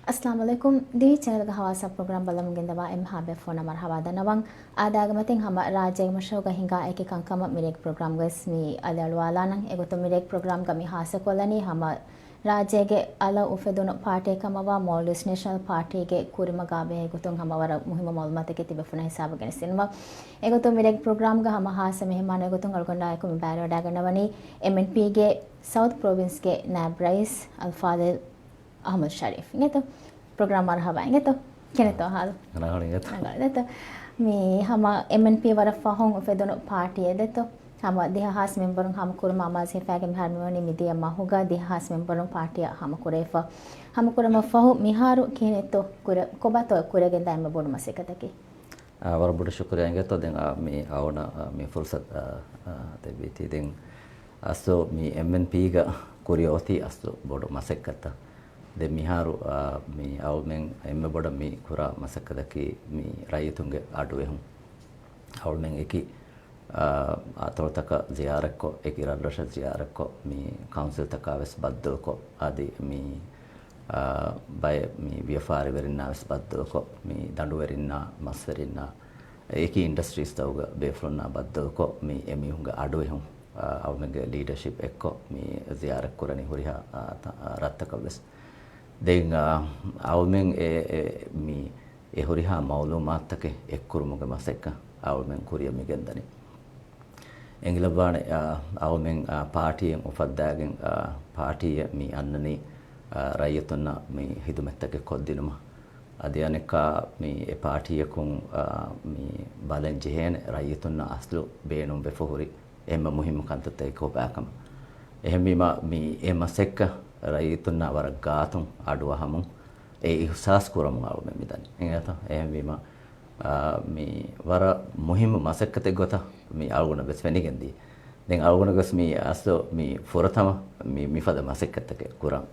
अस्सलाम वालेकुम दी चैनल का हवासा प्रोग्राम बलम गिंदवा एम हाबे फोन मरहबा दनवंग आदागमतिंग हम राज्य मशो का हिंगा एक कंकम मिरेक प्रोग्राम गस्मी अलवाला नंग एगो तो मिरेक प्रोग्राम का मिहासे कोलनी हम राज्य के अला उफेदुन पार्टी का मवा मॉलिस नेशनल पार्टी के कुरिम गाबे एगो तो हम वर मुहिम मालूमात के तिबे फुना हिसाब के सिनेमा एगो तो मिरेक प्रोग्राम का हम हासे मेहमान एगो तो गलगोंडा को बैरो डागनवनी MNP के साउथ प्रोविंस के नायब rice अल्फादिल Ahmed Shareef. Ingeto program marhaba ingeto keneto hal. Nagahol ingeto. Ingeto mi hama MNP wara fahong fedono party edeto hama diha has memberung hama kurma amaz he fagem harmoni midia mahuga diha has memberung party hama kurefa hama kurama fahu miharu keneto kure kobato kuregen daima bonu masekataki. War budu shukriya ingeto den mi awna mi fursat te biti den asto mi MNP ga kuriyoti asto bodu masekata. de miharu mi awmen emme boda mi kura masakadaki mi rayitunge aduwe hum awmen eki atoltaka ziyarakko eki radrasha ziyarakko mi council takaves baddoko adi mi bay mi biafari verinna ves baddoko mi dandu verinna mas verinna eki industries tawga beflonna baddoko mi emi hunga aduwe hum awmenge leadership ekko mi ziyarak kurani huriha rattakaves then awmen mi horiha maulumat take ekkurumuge maseka awmen kuriya migendani engilabane awmen party en ufaddagen party mi annani rayatuna mi hidumettake koddinuma adiyaneka mi e party ekun mi balen jehen rayatuna aslu beenum befuhuri emma muhim kantata ekobakam ehmima mi emaseka rayituna wara gatum aduwa hamun e ihsas kuram awme midani engata ehmima mi wara muhim masakkate gota mi alguna bes fenigendi den alguna gas mi asto mi furatama mi fada masakkatake kuram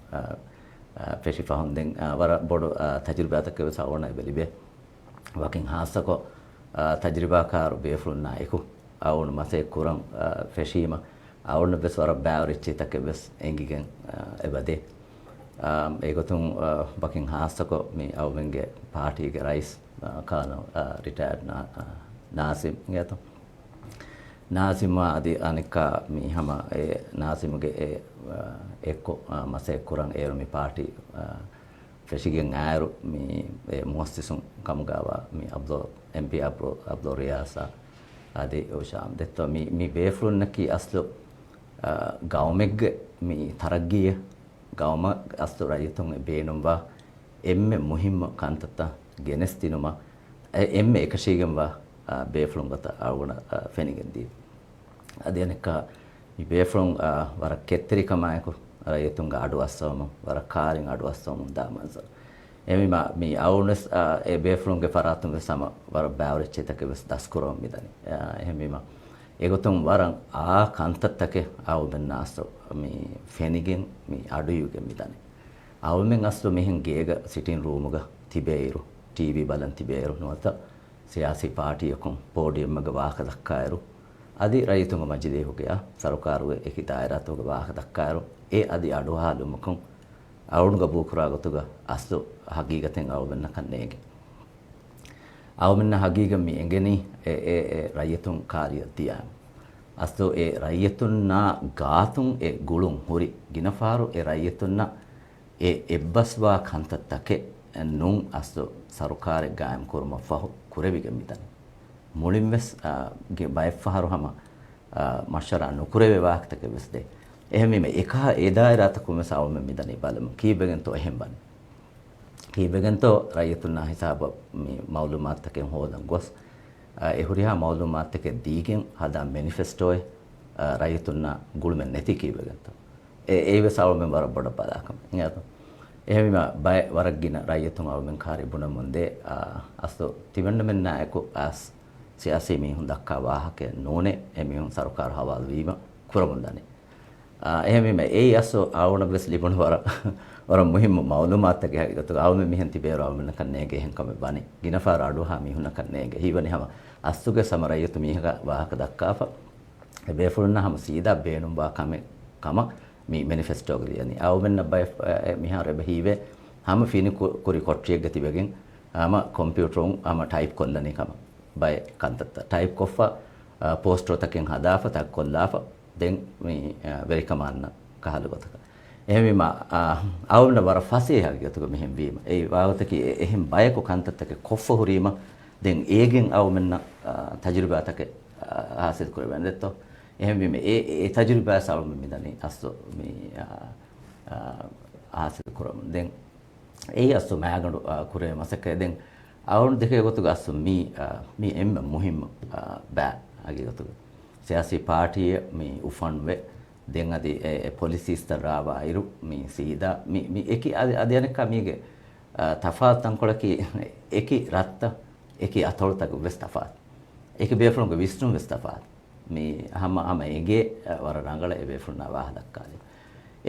peshi fahon den wara bodu tajribatake bes awna belibe wakin hasako tajriba karu befulna eku awun mase kuram feshima awna bes wara bawrichi take bes engigen ebade egotun bakin hasako mi awmenge party ge rais kana retired nasim ngeto nasim adi anika mi hama e nasim ge ekko mase kurang ero mi party feshigen airu mi muassisum kamugawa mi MP abdo riyasa adi osham detto mi befrun naki aslo gawmeg mi taraggiya gawma astu rayitun beenumwa emme muhimma kantata genestinuma emme ekashigemwa beeflungata awuna fenigendi adiyaneka mi beeflung wara ketteri kamayku rayitunga adu assawmu wara karin adu assawmu damansa emima mi awunes e beeflunge faratunge sama wara bawrechitake bes daskurom midani emima egotum waran kantattake awben nasto mi fenigen mi aduyuge midani awmen asto mehen gega sitting room ga tibeiru TV balan tibeiru nota siyasi party yakun podium ga waka dakkairu adi raytunga majide hogeya sarukaruge eki dairatu ga waka dakkairu e adi adu halumukun awun ga bukura gotuga asto hagigaten awben nakannege awmenna hagiga mi engeni rayetun kariya tiya asto e rayetun na gatun e gulun huri ginafaru e rayetun na ebbaswa kantattake nun asto sarukare gaam kurma fahu kureviga midani mulimves ge bayfaharu hama mashara nukureve waqtake besde ehme me ekha edairata kumes awme midani balam kibegen to ehembani kibegento rayatuna hisaba mi maulumat take hodan gos ehuriha maulumat take digen hada manifesto rayatuna gulmen neti kibegento eve sawmen wara boda padakam ingata ehmima bay waragina rayatun awmen kari buna munde asto tibenna menna eko as siyasi mi hundakka wahake none emi hun sarkar hawal wima kuramundane ehmima ei aso awuna bes libun wara muhim maulumat take hagatu awme mihen tiberu awmen kannege hen kame bani ginafar adu ha mihuna kannege hiwani hama astuge samarayatu mihaga wahaka dakkafa befulna hama sida beenum ba kame kama mi manifesto giliyani awmen bay mihare behive hama fini kuri kotchiyek gati begin ama computer ama type kollani kama by kantatta type koffa poster taken hadafa tak kollafa den me very kamanna kahalu gotaka ehmima awna war fase hagatugo mehem wima ei wawataki ehem bayako kantattake koffa hurima den egen awmenna tajribatake hasil kurban detto ehmima e tajriba salum midani asto me hasil kuram den ei asto magandu kure masake den awun deke gotugo asto mi emma muhim ba age gotugo siasi party me ufanwe den adi policies tarava iru mi sida mi eki adi aneka mige tafat ankolaki eki ratta eki atolta go vestafat eki befron go vistum vestafat mi hama ege war rangala e befruna wa hadakkali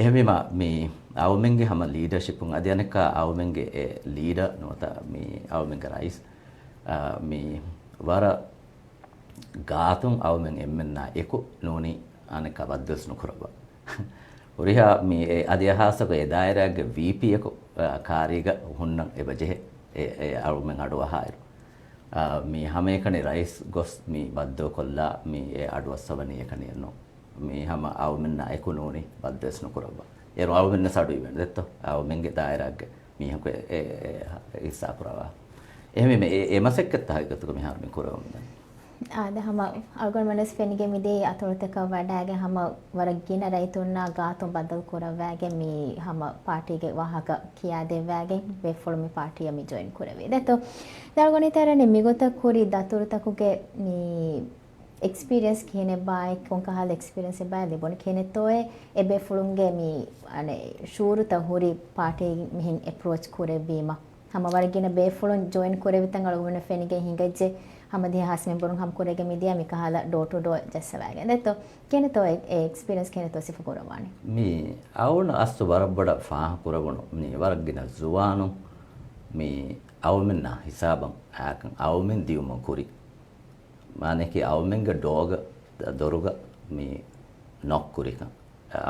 ehmima mi awmenge hama leadership un adi aneka awmenge leader nota mi awmenge rais mi wara gatum awmen emmenna eku noni aneka waddus nukuraba uriha mi adi ahasako e dairage vp eko kariga hunnan ebajehe e awmen aduwa hairu mi hame kane rais gos mi baddo kolla mi aduwa savani ekane no mi hama awmenna eku noni waddus nukuraba ero awmenna sadu iben detto awmenge dairage mi hako isa kurava ehme e masekkat hagatuko mi harmi kurawamda ada hama algon manes fenige mide atolteka wadage hama waragina raitunna gatum badal kurawage mi hama party ge wahaka kiya devage be follow me party mi join kurave dato dalgoni terane migota kuri daturtakuge mi experience kene bay konka hal experience bay lebon kene toy ebe fulunge mi ane shuru ta huri party mihin approach kurevima hama waragina be follow join kurevitan algon fenige hingaje hamadi hasmen borun ham kurege media mi kahala door to door jessawage detto kene to experience kene to sifu korawani mi awna astu barabada faa kurawunu mi waragina zuwanu mi awmenna hisabam akan awmen diuma kuri maneki awmenga doga doruga mi nok kurika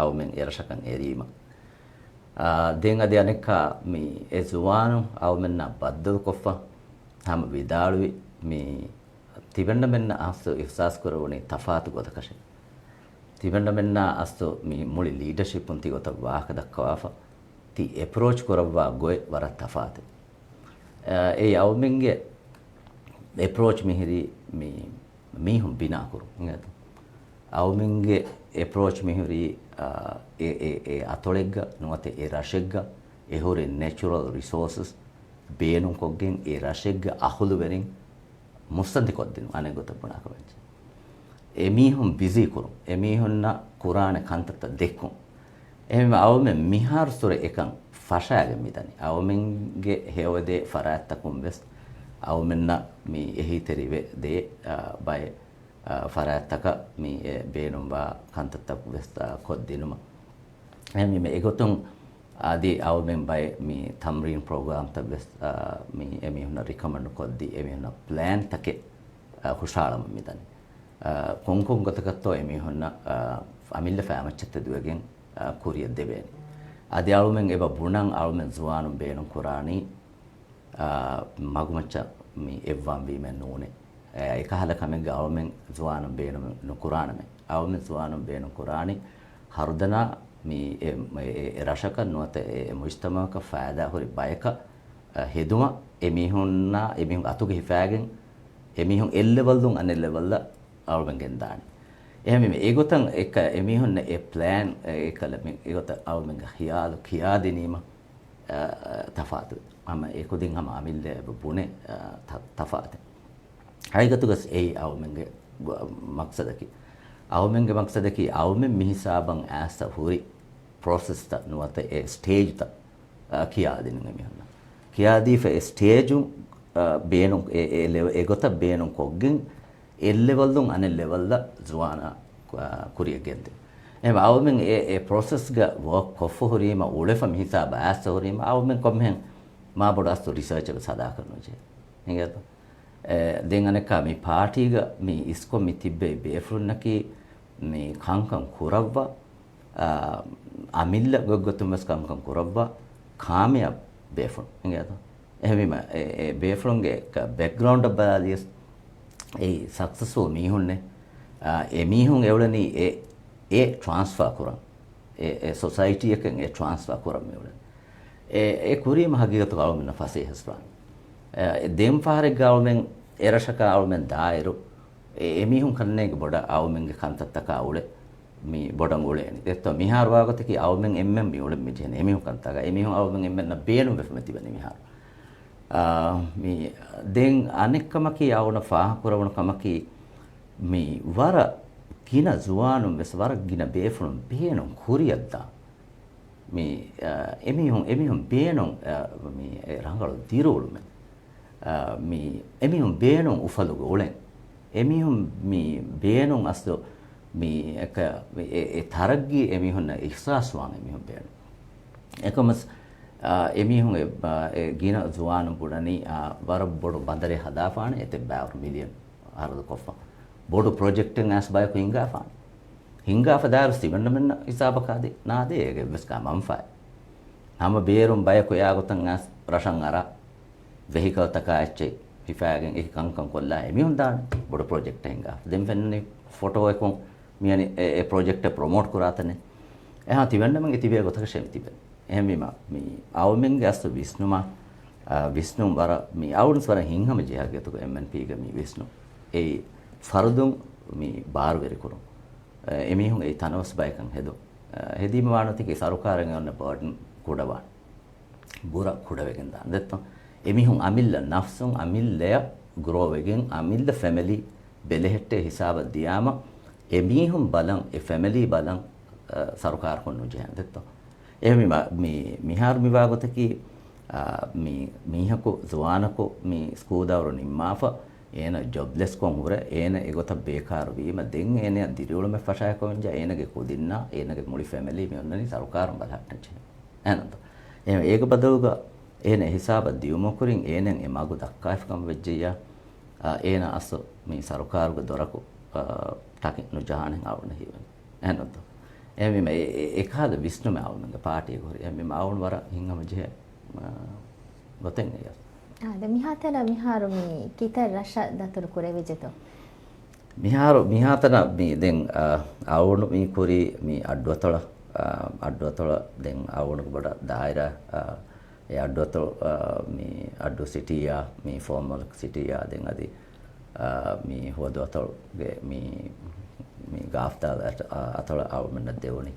awmen erashakan erima den adi aneka mi ezuwanu awmenna baddal koffa ham vidaluwi mi tibenna menna asto ihsas kuruni tafat godakashe tibenna menna asto mi muli leadership unti gota waaka dakkawafa ti approach korawwa goy wara tafat e awmenge approach mihiri mi hum bina kuru ngata awmenge approach mihiri e atolegga nuate e rashegga e hore natural resources beenun koggen e rashegga ahulu verin mustandi koddinu ane gota punaka wenche emihun busy kuru emihunna qur'ane kantata dekku ehme awme mihar sure ekan fashage midani awmenge hewede faratta kumbes awmenna mi ehi terive de by farattaka mi beenumba kantata vesta koddinuma ehme me egotun adi awmen by mi tamrin program ta best mi emihuna recommend koddi emihuna plan take khushalam midani konkon gotakatto emihuna amilla famachette duwegen kuriya debeni adi awmen eba bunan awmen zuwanum beenum kurani magumacha mi evvam bi men nune ekahala kamega awmen zuwanum beenum nukurana me awmen zuwanum beenum kurani hardana mi rashaka nuate mujtamaka faada hori bayaka heduma emihunna emihun atuge hifagen emihun level dun ane level da awben dani ehme me egotan ek emihunna e plan ekala me egota awmen khiyal khiyadinima tafatu ama ekudin ama amille bune tafate haygatugas ei awmen maqsadaki awmen maqsadaki awmen mihisaban asa huri process ta nuate e stage ta kiyadin ngemihunna kiyadi fe stage beenun e gota beenun koggen e level dun ane level da zuwana kuriya gende em awmen e process ga work kofu hurima ulefa mihisaba asa hurima awmen komhen ma bodasto research ga sada karno je hingato den aneka mi party ga mi isko mi tibbe befrunnaki mi kankan kurawwa amilla goggotumas kankan kurawwa කාමයක් බේෆුන් ඉංගාත එහෙම ඒ බේෆුන්ගේ background එක බලලියස් ඒ successful මීහුන්නේ ඒ මීහුන් එවලනි ඒ transfer කරන් ඒ society එකෙන් ඒ transfer කරන් මෙවලන ඒ කුරීම හගීගත ගාවමන ෆසේ හස්පාන් දෙම් ෆාරෙක් ගාවමෙන් එරෂක ආවමෙන් දායරු ඒ මීහුන් කන්නේගේ බොඩ ආවමෙන්ගේ කන්තත්තක ආවුලේ මේ බොඩම් උලේනි එතෝ මිහාර වාගතකි ආවමෙන් එම්මෙන් මේ උලෙ මිජෙන එමිහුන් කන්තක එමිහුන් ආවමෙන් එම්මෙන් බේනු වෙෆමෙතිබනි මිහාර මේ දෙන් අනෙක්කමකි ආවන ෆාහ කරවන කමකි මේ වර කින ජුවානුම් වෙස් වර ගින බේෆුන් බේනුම් කුරියද්දා මේ එමිහුන් බේනුම් මේ රංගල දිරෝලු මේ එමිහුන් බේනුම් උෆලුග උලෙන් එමිහුන් මේ බේනුම් අස්දෝ මේ එක ඒ තරග්ගී එමිහුන් ඉහ්සාස්වාන් එමිහුන් බේනුම් එකමස් එමිහුන් ඒ ගින ජුවානුම් පුඩනි වර බොඩු බන්දරේ හදාපාන එතෙ බෑවර මිලියන් අරද කොෆා බොඩු ප්‍රොජෙක්ට් එක ඇස් බයක හිංගාපාන hinga daru stibenna menna hisaba kade naade ege beska manfa nama berum bayako yagotan as rashan ara vehicle taka acche hifagen e kankan kolla emi honda bodu project hinga den fenne photo ekon miani e project promote kuratane eha tibenna men etibe gotaka shemi tiben ehmima mi awmen gas visnuma visnum bara mi awun swara hinhama jehage to MNP ga mi visnu e fardum mi bar veri kurun එමිහුන් ඒ තනවස් බයකන් හෙදෝ හෙදීම වානතික සරුකාරෙන් යන්න burden කුඩවන් බුර කුඩවෙගෙන් දාන දෙත්තම් එමිහුන් අමිල්ල නෆ්සුන් අමිල්ලය ග්‍රෝවෙගෙන් අමිල්ල family බෙලෙහෙට්ටේ හිසාබ දියාම එමිහුන් බලන් ඒ family බලන් සරුකාර කොන්නු ජයන් දෙත්තම් එහෙම මේ මිහාර මිවාගතකි මේ මීහකෝ ජවානකෝ මේ ස්කෝදාවර නිම්මාෆා ඒන ජොබ්ලෙස් කොන් උර ඒන එගොත බේකාර වීම දෙන් ඒන දිරිවල මෙ ෆෂය කොන්ජ ඒනගේ කුදින්නා ඒනගේ මුලි ෆැමිලි මෙන්නනි සරුකාරම් බලහට්ටච එනන්ත එහෙම ඒක බදවුග ඒන හිසාබ දියුම කුරින් ඒනෙන් එමගු දක්කායිෆකම් වෙජ්ජියා ඒන අස මේ සරුකාරුග දොරකු ටකින් නුජානෙන් අවුන හිවන එනන්ත එහෙම ඒකාද විස්නුම අවුනගේ පාටිය කුරි එහෙම අවුන වර හිංගම ජේ ගොතෙන් ය ada mihatana miharu mi kita rasa datur kure vejeto මිහාතන මේ දැන් අවුණු මේ කුරි මේ අඩුවතොල දැන් අවුණු බඩ දායරා ඒ අඩුවතොල මේ අඩු සිටියා මේ ෆෝමල් සිටියා දැන් අදී මේ හොදවතොල්ගේ මේ ගාෆ්තා අතොල අවුමන දෙවුනි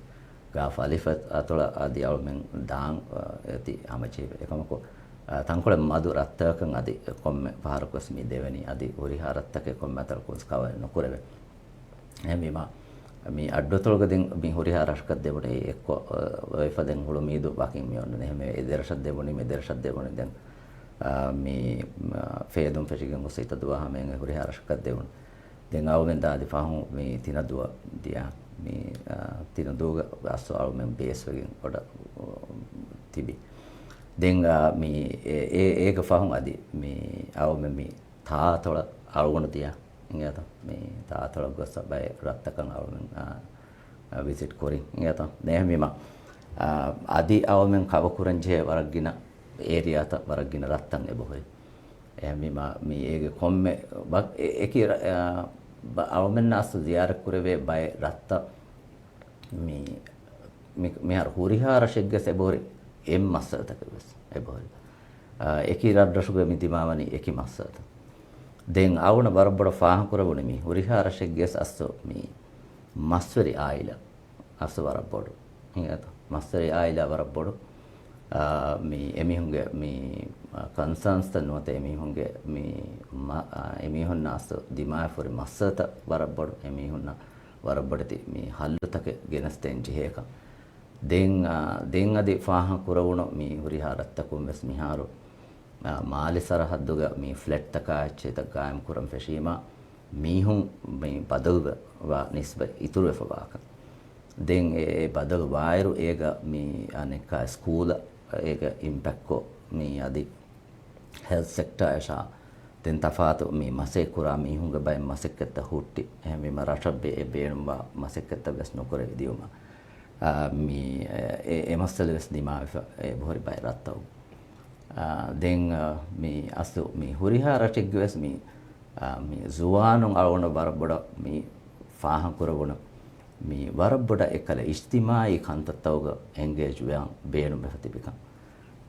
ගාෆ අලිෆ අතොල අදී අවුමෙන් දාන් ඇති අමචි එකමකෝ තංකොල මදු රත්තකන් අදි කොම්මෙ පාරකොස් මි දෙවනි අදි උරිහා රත්තකේ කොම්මෙ අතර කොස් කව නොකරෙවෙ එමෙම මේ අඩ්ඩතොල්ගදින් මේ උරිහා රෂක දෙවනේ එක්ක වයිෆදෙන් හුළු මීදු බකින් මියොන්න එහෙම ඒ දර්ශද දෙවනි මේ දර්ශද දෙවනි දැන් මේ ෆේදුම් ෆෙෂිගෙන් ඔසිත දුවා හැමෙන් උරිහා රෂක දෙවන දැන් අවුෙන් දාදි පහු මේ තින දුව දියා මේ තින දුව අස්සාව මෙන් බේස් වලින් පොඩ තිබි දැන් මේ ඒක ෆහුන් අදි මේ අවුම මේ තාතොල අලුගොන තියා ඉංගත මේ තාතොල ගොස්ස බය රත්තකන් අවුමෙන් විසිට් කොරින් ඉංගත දැන් අදි අවුමෙන් කවකුරන්ජේ වරගින ඒරියාත වරගින රත්තන් එබොහේ එහෙම මේ ඒගේ කොම්මේ ඒකී අවුමෙන් අස්තු ziyaර කුරවේ බය රත්ත මේ හර හුරිහාර ශෙග්ගස එබොරේ එම් මස්සතක වෙස් එබොරි එකී රද්දසුගේ මිදිමාවනි එකී මස්සත දෙන් අවුන බරබඩ ෆාහ කරවුනේ මි හුරිහාර ශෙග්ගස් අස්සෝ මේ මස්වරි ආයිලා අස්සෝ වරබඩ ඉංගත මස්වරි ආයිලා වරබඩ මේ එමිහුන්ගේ මේ කන්සර්න්ස් තනුවත එමිහුන්ගේ මේ එමිහුන් අස්සෝ දිමාෆරි මස්සත වරබඩ එමිහුන් වරබඩති මේ හල්ලතක ගෙනස්තෙන් ජීහේක දෙන් අදි ෆාහ කුරවුණු මේ හුරිහාරත්තකුම් වෙස් මිහාරු මාලි සරහද්දුග මේ ෆ්ලැට් තක ඇච්චේත ගායම් කුරම් ෆෙෂීමා මීහුන් මේ බදල්ව වා නිස්බ ඉතුරු වෙෆවාක දෙන් ඒ බදල් වයිරු ඒක මේ අනෙක ස්කූල ඒක ඉම්පැක්ට් මේ අදි හෙල්ත් සෙක්ටර් එෂා දෙන් තෆාතු මේ මසේ කුරා මීහුන්ගේ බය මසෙක්කත හුට්ටි එහෙම මේ රෂබ්බේ බේනුම්වා මසෙක්කත වෙස් නොකර විදියුමා මේ එමස්සල වෙස් දිමාව ඒ බොහරි බය රත්තව den mi asu mi huriha ratik ges mi mi zuwanun alwona barabboda mi fahan kurabuna mi barabboda ekala ijtimai kantattawga engage wean beenu me fatibika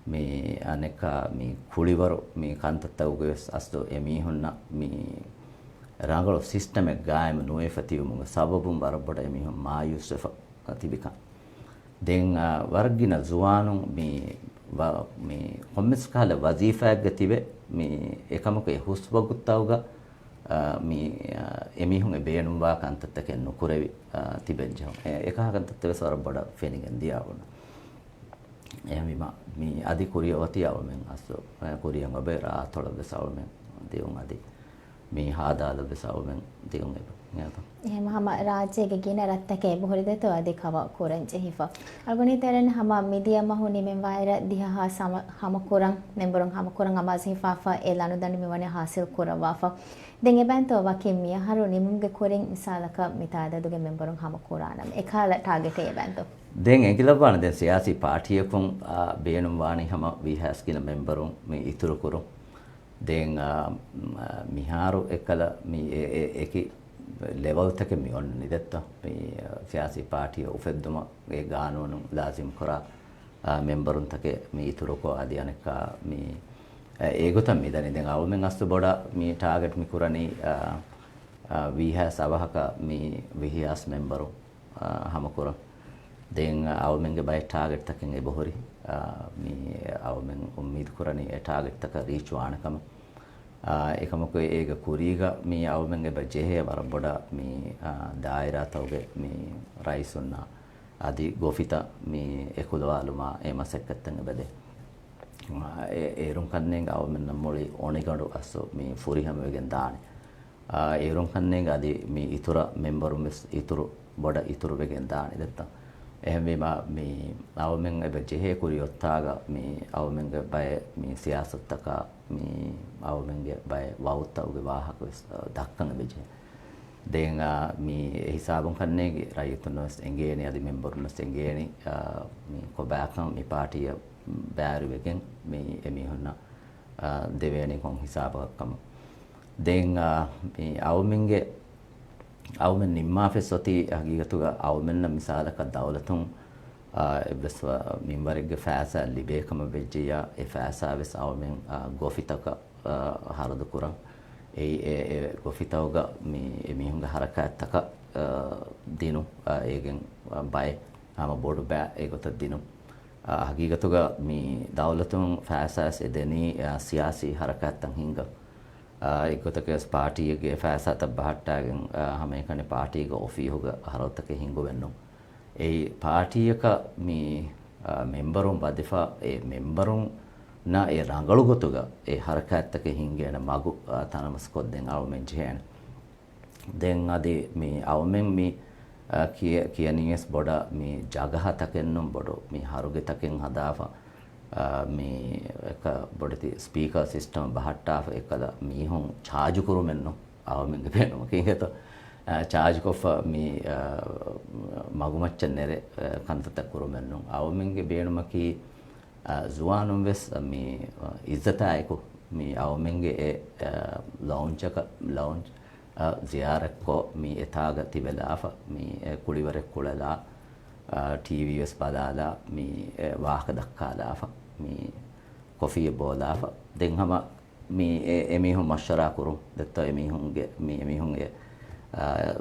mi aneka mi kuliwaru mi kantattawga asu emi hunna mi rangalo system ek gaim noe fatiyumunga sababum barabboda emi hun ma yusuf tibika den wargina zuwanun mi kommis kala wazifa gatibe mi ekamako husbaguttawga mi emihun e beenum wa kantatta ken nukurevi tibejjam eka kantatta sar boda fenigen diawuna emima mi adi kuriya wati awmen aso kuriyan obe ra thola besawmen diun adi mi hadala besawmen diun eba එහෙම හම රාජ්‍යයේ ගින රත්තකේ බොහොරි දෙතෝ අධි කව කුරංච හිෆ අල්ගොනි තරන් හම මිදියා මහුනි මෙන් වෛර දිහා සම හම කුරං නෙම්බරන් හම කුරං අමාස් හිෆාෆා එලනු දනි මෙවනේ හාසිල් කුරවාෆා දෙන් එබන්තෝ වකින් මිය හරු නිමුගේ කුරෙන් මිසාලක මිතාදදුගේ මෙම්බරන් හම කුරානම් එකල target එබන්තෝ den engilabana den siyasi partiyakun beenum wani hama we has kila memberun mi ituru kurun den miharu ekala mi eki level take mi on nidetta mi siyasi partiya ufedduma e gaanonu lazim kora memberun take mi ituru ko adi aneka mi egotam midani den awmen astu boda mi target mi kurani we has avahaka mi we has memberu hama kura den awmenge bay target taken e bohori mi awmen ummid kurani e target taka reach wanakam ekamako ega kuriga mi awmenge ba jehe warboda mi daira tawge mi raisunna adi gofita mi ekulwaluma e masekkatten bade erun kanneng awmen namoli onigadu asso mi furiham wegen daane erun kanneng adi mi itura memberum ituru boda ituru wegen daane detta ehmema mi awmen ebe jehe kuriyottaga mi awmenge bay mi siyasattaka mi awmenge bay wawutta uge wahak dakkan beje den mi hisabun kannege rayutunnos engeni adi memberunnos engeni mi kobakam mi partiya bෑරුවකින් මේ එමිහුන්න දෙවැනි කොන් හිසාබකම් දෙන් මේ අවුමින්ගේ අවුමෙන් නිම්මාෆෙ සොති හගීගතුග අවුමෙන්න මිසාලක දවලතුන් එබස් මින්වරෙක්ගේ ෆෑසා ලිබේකම වෙජ්ජියා ඒ ෆෑසා වෙස් අවුමෙන් ගොෆිතක හරද කුරන් ඒ ගොෆිතවග මේ එමිහුන්ගේ හරකත්තක දිනු again බය ආම බොඩු බෑ ඒගොත දිනු hagigatuga mi dawlatun fasas edeni siyasi harakatan hinga ikotake party ge fasata bahattagen hame kane party ge ofihuga harotake hingo wenno ei party ka mi memberun badifa e memberun na e rangalu gotuga e harakatake hingena magu tanamas kodden awmen jehen den adi mi awmen mi කියනිස් බොඩ මේ ජගහ තකෙන්නම් බොඩු මේ හරුගෙ තකෙන් හදාව මේ එක බොඩති speaker system බහට්ටාව එකද මීහුන් charge කරුමෙන්නු අවමෙන්ග පේනම කින්ගත charge කොෆ මේ මගුමච්චන් නෙරේ කන්තත කරුමෙන්නු අවමෙන්ගේ බේනුමකි zuwanum ves මේ ඉස්සතයිකු මේ අවමෙන්ගේ ලවුන්ච් එක ලවුන්ච් ziyarekko mi etaga tibelafa mi kuliwarek kulala tvs badala mi wahaka dakkalafa mi kofiye bolafa den hama mi emihun mashara kuru detta emihunge mi emihunge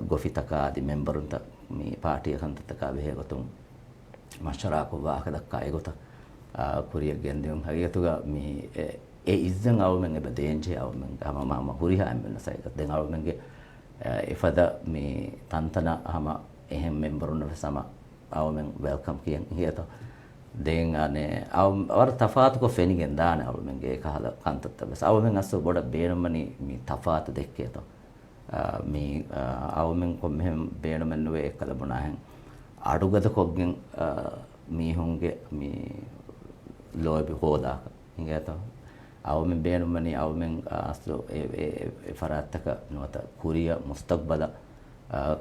gofitaka di memberunta mi party kantaka behegotun mashara ko wahaka dakka egota kuriya gendun hagiyatuga mi e izzen awmen ebe denje awmen hama mama huriha ammen sayda den awmenge ifada mi tantana hama ehem memberun sama awmen welcome kiyen hieta den ane awar tafat ko fenigen dane awmenge kahala kantatta bes awmen asso boda beenumani mi tafat dekketo mi awmen ko mehem beenumen we ekala bunahen adugada koggen mi hunge mi lobi hoda hieta awmen beenumani awmen aso e farattaka nota kuriya mustaqbala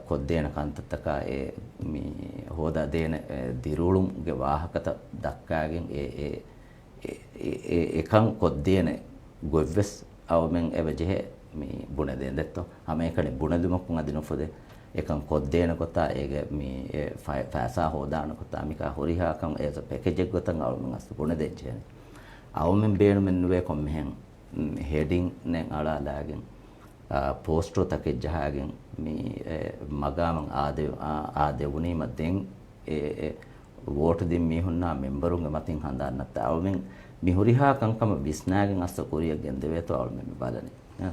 koddena kantattaka e mi hoda dena dirulum ge wahakata dakkagen e එකන් කොද්දේන ගොව්වස් අවමෙන් එවජෙහ මේ බුණ දෙන් දෙත්තෝ හැම එකනේ බුණ දුමකුන් අදින for the එකන් කොද්දේන කොතා ඒගේ මේ ෆෑසා හොදාන කොතා මිකා හොරිහාකම් ඒස package එක ගොතන් අවමෙන් අස්තු බුණ දෙච්චේ අවමෙන් බේන මෙන් නුවේ කොම් මෙහෙන් හෙඩින් නෙන් අලාලාගෙන් පෝස්ටර් තකේ ජහාගෙන් මේ මගාමන් ආදේ වුණී මතෙන් වෝට් දෙම් මිහුන්නා මෙම්බරුන්ගේ මතින් හඳන්නත් අවමෙන් මිහුරිහා කංකම විස්නාගෙන් අස්ස කොරියක් ගෙන් දෙවේතෝ අවමෙන් බලනේ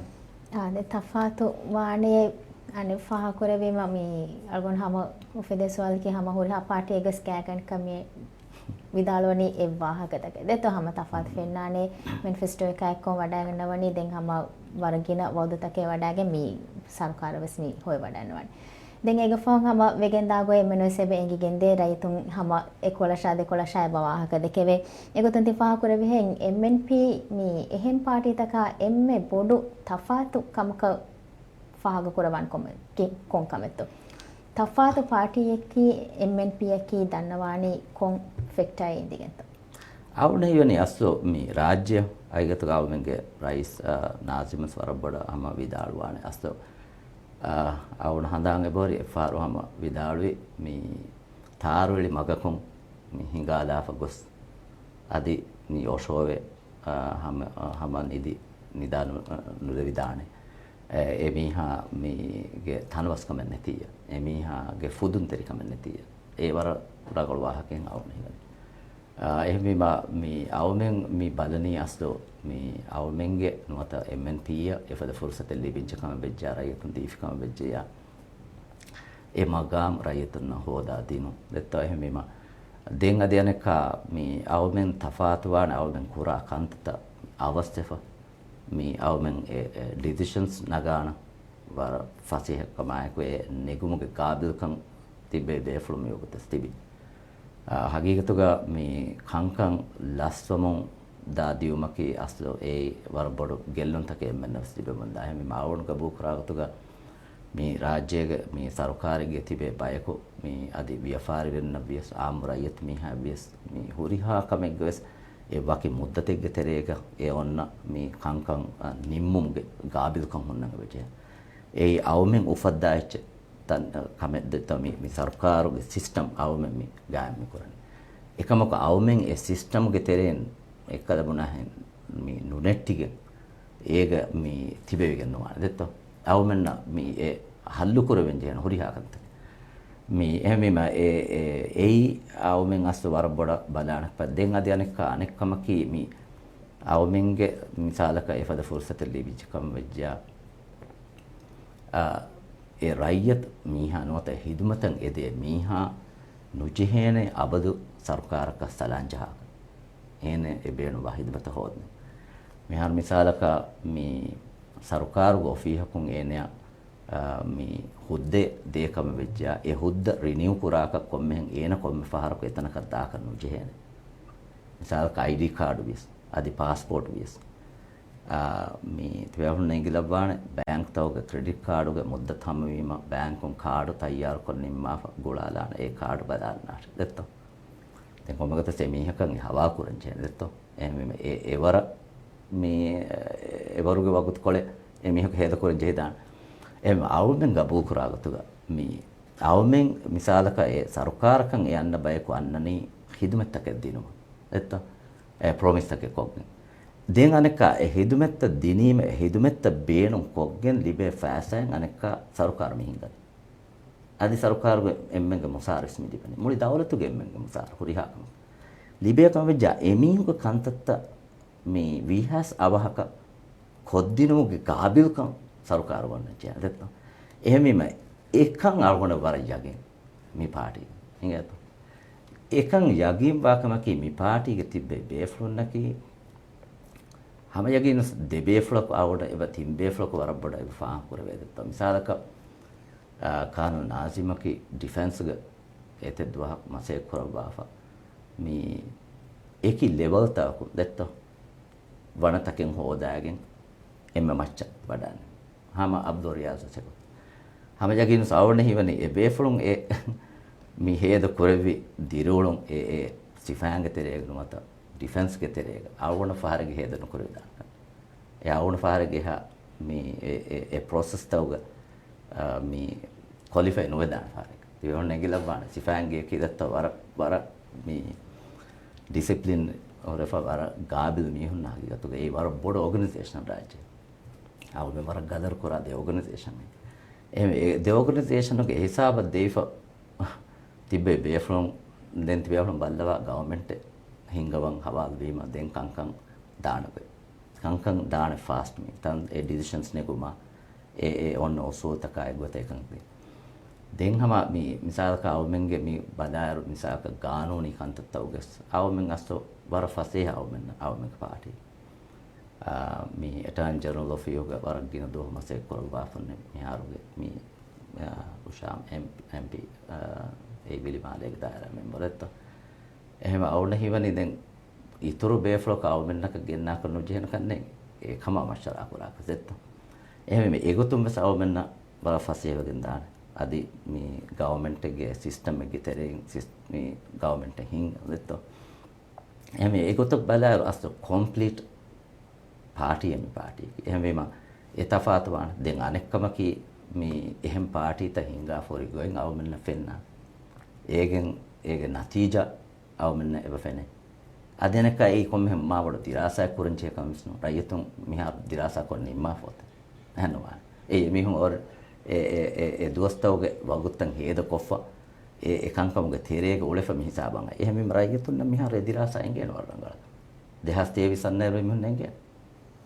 ආනේ තෆාතු වානේ අනේ ෆහ කරවේ මම අල්ගොන් හම උෆෙදෙස්වල් කි හම හොරිහා පාටි එගස් කෑකන් කමේ විදාලවනි ඒ වාහකතක දෙතෝ හම තෆාත් ෆෙන්නානේ මෙන්ෆෙස්ටෝ එකයිකෝ වඩාගෙනවනි දෙන් හම වරගින වෞදතකේ වඩාගේ මේ සරකාරවස් මේ හොය වඩනවනි දැන් ඒක ෆෝන් හම වෙගෙන්දාගෝ එමනෝ සෙබේ එංගිගෙන් දේ රයිතුන් හම 11 12 බවාහක දෙකේ ඒගොතන් තිෆා කරවෙහෙන් MNP මේ එහෙම් පාටි තක එම්මේ බොඩු තෆාතු කමක ෆාග කරවන් කොන් කමෙත්තෝ තෆාතු පාටි එකී MNP එකී දන්නවානි කොන් ෆෙක්ටයි ඉඳිගෙන්ත අවුනේ යන්නේ අස්සෝ මේ රාජ්‍ය අයගත ගවර්න්මන්ට්ගේ රයිස් නාසිම ස්වරබඩ හම විදාළුවානේ අස්සෝ අවුන හඳාන්ගේ බෝරි ෆාරු හම විදාළුවේ මේ තාරුවලි මගකුන් මේ හිඟාලාෆ ගොස් අදි නි ඔෂෝවේ හම නිදි නිදාන නුදවිදානේ එමිහා මේගේ තනවස්කම නැතිය එමිහාගේ ෆුදුන් තරිකම නැතිය ඒ වර රගල වාහකෙන් අවුනේ එහෙම මේ අවමෙන් මේ බලනී අස්තෝ මේ අවමෙන්ගේ නොත MNP එෆද ෆුර්සත ලිබින්චකම බෙජ්ජා රයතුන් දීෆකම බෙජ්ජා ඒ මගාම් රයතුන් හොදා දිනු දෙත්තා එහෙම දෙන් අධ්‍යයනක මේ අවමෙන් තෆාතුවාන අවමෙන් කුරා කන්තත අවස්තෙෆ මේ අවමෙන් ඩිසිෂන්ස් නගාන වර ෆසිහකමයිකේ නෙගුමුගේ කාබිල්කම් තිබේ බේෆ්ලුම යොගතස් තිබි හගීගතුගා මේ කංකං ලස්වමුන් දාදියුමකි අස්ලෝ ඒ වර බොඩු ගෙල්ලුන් තකේ මෙන්නස් තිබෙමන්දා එහෙම මාවුන් ගබු කරාගතුගා මේ රාජ්‍යයේ මේ සරකාරයේ තිබේ බයකෝ මේ අදි ව්‍යාපාරි වෙන්න වියස් ආම්රයත් මිහා වියස් මේ හුරිහා කමෙග්ගස් ඒ වකි මුද්දතෙග්ගේ තෙරේක ඒ ඔන්න මේ කංකං නිම්මුම්ගේ ගාබිල්කම් හොන්නක වෙජේ ඒ අවමෙන් උෆද්දාච්ච තන් කමෙද්ද තමි මේ සරකාරුගේ සිස්ටම් අවමෙන් මේ ගායම් කරන්නේ එකමක අවමෙන් ඒ සිස්ටම්ගේ තෙරෙන් එකලබුණා මේ නුනෙට්ටිගේ ඒක මේ තිබෙවිගෙන නෝන දෙත්තෝ අවමෙන් මේ ඒ හල්ලු කරවෙන් ජන හොරිහාකන්ත මේ එහෙමම ඒ අවමෙන් අස්ස වර බොඩ බදානක් පදෙන් අධි අනෙක්කමකී මේ අවමෙන්ගේ මිසාලක එෆද ෆුර්සත ලිබිච්කම් වෙජ්ජා ඒ රයියත් මීහා නොත හිදුමතන් එදේ මීහා නුජිහේනේ අබදු සරකාරක සලංජහා එනේ එබේනු වහිදමත හොද්න මෙහර මිසාලක මේ සරකාරු ඔෆීහකුන් එනේ මේ හුද්දේ දේකම වෙජ්ජා ඒ හුද්ද රිනිව් කුරාක කොම්මෙන් ඒන කොම්ම ෆහරක එතනක දාක නුජිහේනේ මිසාලක ID කාඩ් විස් අදි පාස්පෝර්ට් විස් මේ තවහුන් නැගිලබාන බැංක් තවගේ ක්‍රෙඩිට් කාඩුගේ මුද්ද තමවීම බැංකුන් කාඩු තයාර කරනින්මා ගොලාලාන ඒ කාඩු බදාන්නාට දෙත්තෝ දැන් කොමගත සෙමීහකන් හවා කුරන් චේ දෙත්තෝ එහෙම ඒවර මේ එවරුගේ වගුත් කොලේ එමීහක හේද කරන් ජෙදාන එම් අවුෙන් ගබු කරාගතුගා මේ අවුෙන් මිසාලක ඒ සරකාරකන් යන්න බයක අන්නනි හිදමත්තක දිනුම දෙත්තෝ ඒ ප්‍රොමිස් තක කොග්න දෙන් අනෙක හිදුමෙත්ත දිනීම හිදුමෙත්ත බේනුම් කොග්ගෙන් ලිබේ ෆෑසෙන් අනෙක සරකාර මිහිංග අදි සරකාරගේ එම්මෙන්ගේ මුසාරිස් මිදිපනේ මුලි දවලතුගේ එම්මෙන්ගේ මුසාර හුරිහාකම ලිබේ කම වෙජ්ජා එමීහුක කන්තත්ත මේ විහස් අවහක කොද්දිනුගේ ගාබිල්කම් සරකාර වන්න චෑ දෙත්තා එහෙමම එකන් අරගොන වර යගෙන් මේ පාටි හිඟත එකන් යගින් වාකමකි මේ පාටිගේ තිබ්බේ බේෆ්ලොන්නකි හැම යකින් දෙබේ ෆ්ලොක් අවුඩ එබ තිම්බේ ෆ්ලොක් වරබඩ එබ ෆාම් කරවේදත්ත මිසාලක කානු නාසිමකි ඩිෆෙන්ස් ಗ එතෙද්වා මසේ කරබාෆා මේ ඒකි ලෙවල් තාකු දෙත්ත වනතකින් හොදාගෙන එම්ම මච්ච වඩන්න හැම අබ්දුරියාස සෙක හැම යකින් සවණ හිවනේ එබේ ෆ්ලොන් ඒ මේ හේද කරවි දිරුලොන් ඒ සිෆාංග තෙරේගන මත ඩිෆෙන්ස් ගේ තෙරේක අවුණ ෆාරගේ හේදන කුරේ දාන්න ඒ අවුණ ෆාරගේ හා මේ ඒ process තවග මේ qualify නොවේ දාන්න ෆාරක ඒ වොන් නැගිලා බාන සිෆාන්ගේ කීදත්ත වර මේ discipline or වර ගාබිල් මිහුන් නාගිගතු ඒ වර බොඩ organization රාජ්‍ය ආව මේ වර ගදර කරා දේ organization ඒ දේ organization ගේ හිසාබ දෙයිෆ තිබේ බේෆ්‍රොම් දැන් තිබේෆ්‍රොම් බල්ලවා government හිංගවන් හවාල් වීම දැන් කංකං දානක කංකං දාන fast මේ තන් ඒ decisions නෙකුමා ඒ ඔන්න ඔසෝතකයි ගොත එකන් දැන් හම මේ මිසාලක අවමෙන්ගේ මේ බදාරු මිසාලක ගානෝනි කන්තත්තවගස් අවමෙන් අස්තෝ වර ෆසේ අවමෙන් පාටි මේ attorney general of yoga වරගින දොහමසේ කරවා ෆන්නේ මිහාරුගේ මේ උෂාම් MP ඒ විලිමාලේක දායර මෙම්බරත් එහෙම අවුන හිවනි දැන් ඉතුරු බේෆ්ලොක් අවමෙන්නක ගෙන්නා කරනු ජීන කන්නේ ඒ කම මෂරා කරා කසෙත් එහෙම මේ ඒගොතුම් බස අවමෙන්න වර ෆසේ වගෙන් දාන අදි මේ government එකේ system එකේ තරෙන් මේ government එකකින් ලෙත්තෝ එහෙම ඒකත් බලලා අස්ත complete party එමි party එහෙම මේම ඒ තෆාත් වань දැන් අනෙක්කම කී මේ එහෙම් party ත හින්ගා ෆොරි ගෝයින් අවමන්න ෆෙන්න ඒගේ නතිජා අවමන්න එබෆෙනේ අදෙනක ඒ කොම්ම මාවඩ දිරාසා කුරන්චේ කම්ස්නු රයතුන් මිහා දිරාසා කොන්නේ මා ෆොත එහෙනවා ඒ මිහුන් ඔර ඒ දොස්තවගේ වගුත්තන් හේද කොෆ ඒ එකංකමුගේ තේරේක උලෙෆ මිහිසාබංග එහෙම රයතුන් මිහා රෙදිරාසයෙන් ගේනවා රංගල දෙහස් තේවි සන්නේරු මිහුන් නැංගේ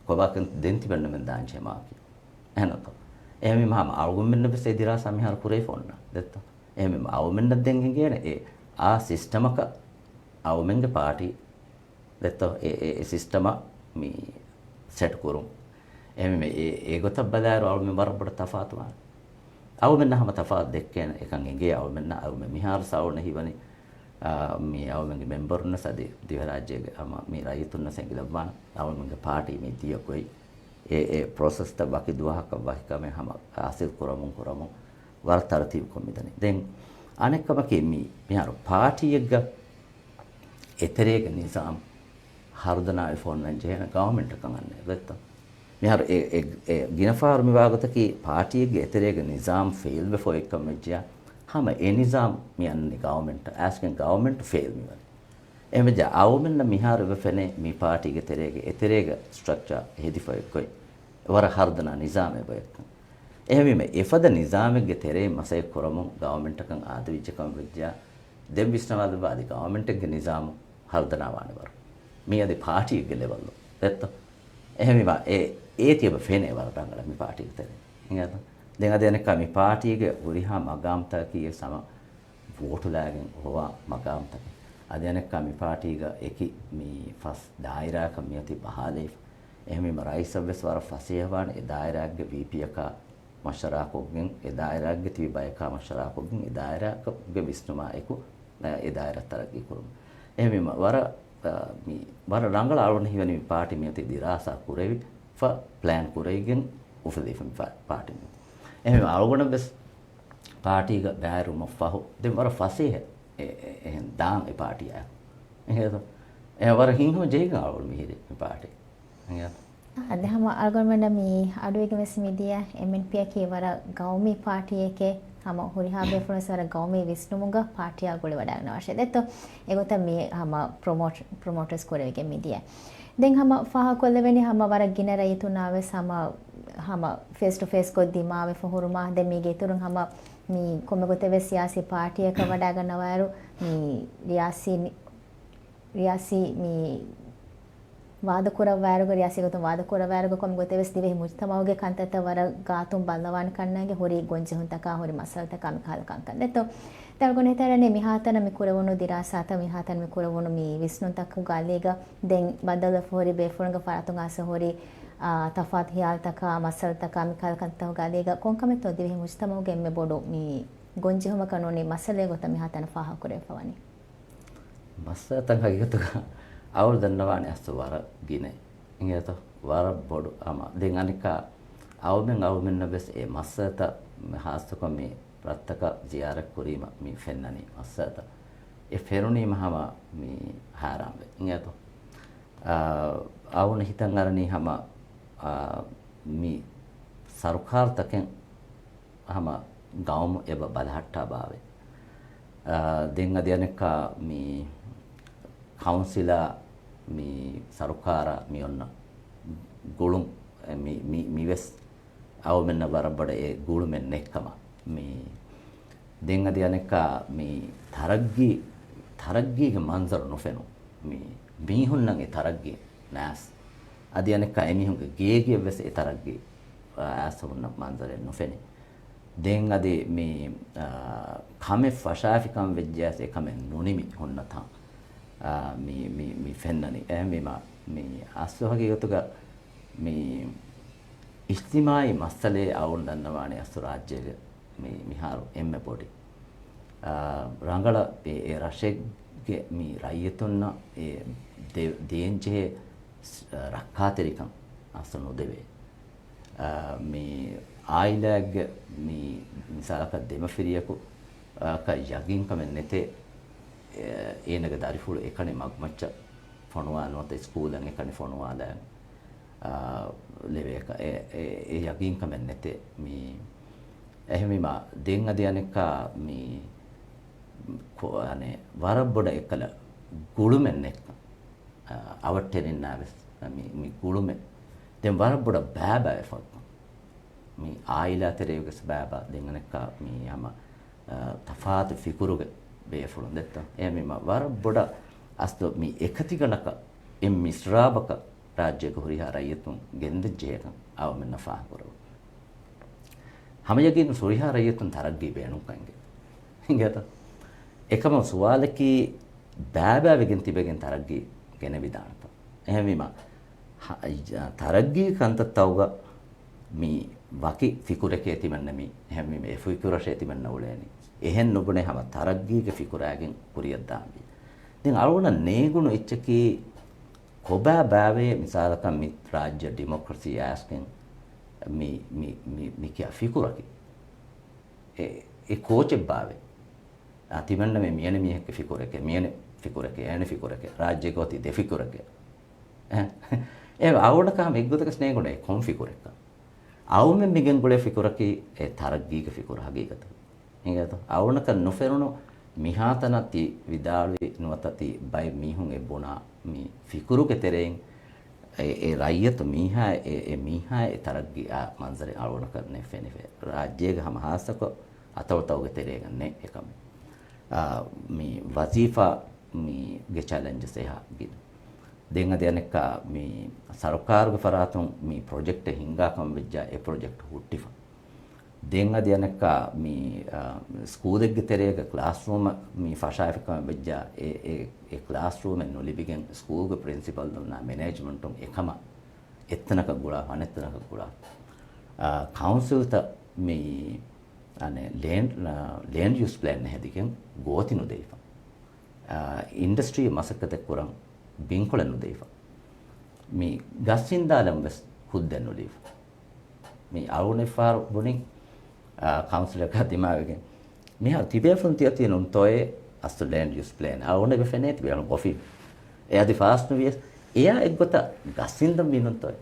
කොබකන් දෙන්ති බන්න මෙන් දාංචේ මාකි එහෙනත එහෙම මහම අල්ගුම්මෙන්න බෙසේ දිරාසා මිහා කුරේ ෆොන්න දෙත්ත එහෙම අවමෙන්න දෙන් ගේන ඒ ආ සිස්ටමක අවමෙන්ගේ පාටි දෙත්ත ඒ සිස්ටම මේ සෙට් කරුම් එහෙම මේ ඒ ගොත බදාර අවමෙන් වරබඩ තෆාත් වා අවමෙන්න හැම තෆාත් දෙකෙන් එකන් එගේ අවමෙන්න අවමෙන් මිහාර සවුන හිවනි මේ අවමෙන්ගේ මෙම්බර්න සදී දිව රාජ්‍යයේ අම මේ රයිතුන්න සංගලබ්බාන අවමෙන්ගේ පාටි මේ තියකොයි ඒ process ත බකි දුවහක වහිකම හැම ආසිල් කරමුන් වර තරතිව කොමිදනේ දැන් අනෙක්කම කෙමි මිහාර පාටි එක එතරේක නිසාම් හර්දනායි ෆෝන් නම් ජේන ගවර්න්මන්ට් එක කන්නේ වැත්ත මිහාර ඒ ගිනෆාර් විභාගතකී පාටි එක එතරේක නිසාම් ෆේල් බෙෆෝ එකම මෙජ්ජා හැම ඒ නිසාම් මියන්නේ government asking government to fail me එමෙජ අවමෙන්න මිහාර වෙෆනේ මේ පාටි එක එතරේක ස්ට්‍රක්චර් හෙදිෆයි කොයි වර හර්දනා නිසාමේ බයක එහෙම එෆද නිසාමෙගේ තෙරේ මසේ කරමු ගවර්න්මන්ට් එකන් ආදවිච්චකම් විද්‍යා දෙම් විශ්නවාද වාදී ගවර්න්මන්ට් එකගේ නිසාම හර්දනා වානවර මේ අද පාටි එකගේ ලෙවල් දෙත්ත එහෙම ඒ තියබ ෆෙනේ වර රංගල මේ පාටි එක තෙරේ ඉංගද දැන් අද එනක මේ පාටි එක උරිහා මගාම්තා කී සම වෝටුලාගෙන් හොවා මගාම්තා අද එනක මේ පාටි එක එකි මේ ෆස් දායරා කමියති බහාලේ එහෙම රයිසබ්ස් වර ෆසියවාන ඒ දායරාගේ VP එක මෂරාකොගෙන් ඒ දායරාගේ තිබයක මෂරාකොගෙන් ඒ දායරාගේ විස්නුමා එකු ඒ දායරතරගේ කුරුම එහෙම වර රංගල ආවන හිවනි පාටි මියති දිරාසා කුරෙවි ප්ලෑන් කුරෙයිගෙන් උෆදීෆම් පාටි එහෙම ආවගොන බස් පාටි එක බෑරුම ෆහු දෙන් වර ෆසිය එහෙන් දාන් ඒ පාටිය එහෙද ඒ වර හින්හම ජේග ආවල් මිහිරි පාටි එහෙද අදහම අල්ගොන්මන්න මේ අඩුවක වෙස් මිදිය MNP එකේ වර ගෞමි පාටි එකේ හම හුරිහා බෙෆරසර ගෞමි විස්නුමුග පාටියා ගොල වඩාගෙන අවශ්‍ය දෙතෝ ඒගොත මේ හම ප්‍රොමෝටර්ස් කොරෙගේ මිදිය දැන් හම ෆහ කොල්ලවෙනි හම වර ගිනර යතුනාවේ හම ෆේස් ටු ෆේස් කොද්දි මාවේ ෆහුරුමා දැන් මේගේ තුරුන් හම මේ කොමගොත වෙස් සියාසි පාටියක වඩාගෙන වයරු මේ රියාසි මේ ವಾದಕುರ ವ್ಯಾರಗ ರಿಯಾಸಿಗತ ವಾದಕುರ ವ್ಯಾರಗ ಕೊಮ್ ಗೊತೆವೆಸ್ ದಿವೆ ಮುಜ್ತಮೌಗೆ ಕಂತತ ವರ ಗಾತುಂ ಬಲ್ಲವಾನ್ ಕಣ್ಣಗೆ ಹೊರಿ ಗೊಂಜೆ ಹುಂತಕ ಹೊರಿ ಮಸಲ್ತ ಕಮ ಕಾಲ ಕಂಕನ್ ದೆತೋ ತಲ್ಗೊನೆ ತರನೆ ಮಿಹಾತನ ಮಿಕುರವನು ದಿರಾಸಾತ ಮಿಹಾತನ ಮಿಕುರವನು ಮಿ ವಿಷ್ಣು ತಕ್ಕು ಗಾಲೇಗ ದೆನ್ ಬದಲ ಹೊರಿ ಬೇಫುಂಗ ಫಾರತುಂಗ ಆಸ ಹೊರಿ ತಫಾತ್ ಹಿಯಾಲ್ ತಕ ಮಸಲ್ ತಕ ಮಿಕಾಲ ಕಂತ ಗಾಲೇಗ ಕೊಂಕಮೆ ತೋ ದಿವೆ ಮುಜ್ತಮೌಗೆ ಎಮ್ಮೆ ಬೋಡು ಮಿ ಗೊಂಜೆ ಹುಮ ಕನೋನಿ ಮಸಲೆ ಗೊತ ಮಿಹಾತನ ಫಾಹ ಕುರೆ ಫವನಿ ಮಸತಂ ಹಗಿಗತುಗ අවුල් දන්නවානේ අස්ස වර ගිනේ ඉංගේත වර බොඩු අම දෙන් අනික අවුමෙන් බස් ඒ මස්සත හාස්තක මේ ප්‍රත්තක ජියාරක් කුරීම මේ ෆෙන්නනි මස්සත ඒ ෆෙරුනි මහම මේ හාරාම්බ ඉංගේත awun hitan arani hama mi sarukar taken hama gaum eba balahatta bawe denga dianeka mi councilor mi sarukara mi onna gulum mi wes aw menna barabada e gulumen nekkama mi denga dianeka mi taraggi ge manzar no fenu mi bihunnan e taraggi nas adianeka emihunge geege wes e taraggi asawunna manzar no feni den ade mi kame fashafikam vejjas e kame nunimi honna ta mi fennani mi aswahage gotuga mi ijtimai masale awun dannawani asu rajyege mi haru emme body rangala e rashegge mi rayitunna e denje rakkaterikam asunu deve mi ailag mi misalaka demafiriyaku ka yagin kamen nete enaga darifulu ekane magmacha fonuwa nota school an ekane fonuwa da leveka e yagin kamen nete mi ehmi ma den adianeka mi ko ane warabboda ekala gulumen nekka awattenin naves mi gulumen den warabboda baba e fakka mi aila tereyuges baba denganeka mi ama tafaat fikuruge beefulun detta ehmi ma warabboda asto mi ekatiganaka em misrabaka rajyaka huriha rayetun gendejeka aw menna faa kuru hamyagin suriha rayetun taraggi beenun kange hingata ekama suwalaki baba vegen tibegen taraggi gene vidanata ehmi ma taraggi kantattawga mi waki fikureke timanna mi ehmi me fikurashe timanna uleni ehen nubune hama taraggi ge fikuragen kuriyaddaami den aluna negunu echki koba bawe misalaka mi rajya democracy asking mi kya fikuraki e coach bawe atimanna me miyane mihek fikureke ene fikureke rajya goti de fikureke e awuda ka meggotaka snegune kon fikureka awme migen gole fikuraki e taraggi ge fikur hagigata ingata awunaka noferuno mihatanati vidalwi nuatati bay mihun e bona mi fikuru ke tereng e rayat miha e taraggi a manzare awunaka ne fenife rajye ge hamahasako atawtawge tereng ne ekam mi wazifa mi ge challenges e ha gid denga deneka mi sarkaruge faratun mi project hinga kam vejja e project huttifa denga deneka mi school egge terega classroom mi fashafika vejja e classroom en libigen school ge principal donna management on ekama ettanaka gula anettanaka gula council ta mi ane land use plan hedigen gotinu deifa industry masakate kurang binkolanu deifa mi gasindalam bes huddenu deifa mi awune far buni council ka dimawegen mi har tibe fun tiati non toy as land use plan awune be fenet be ofi e adi fast no vies ea eggota gasindam minun toy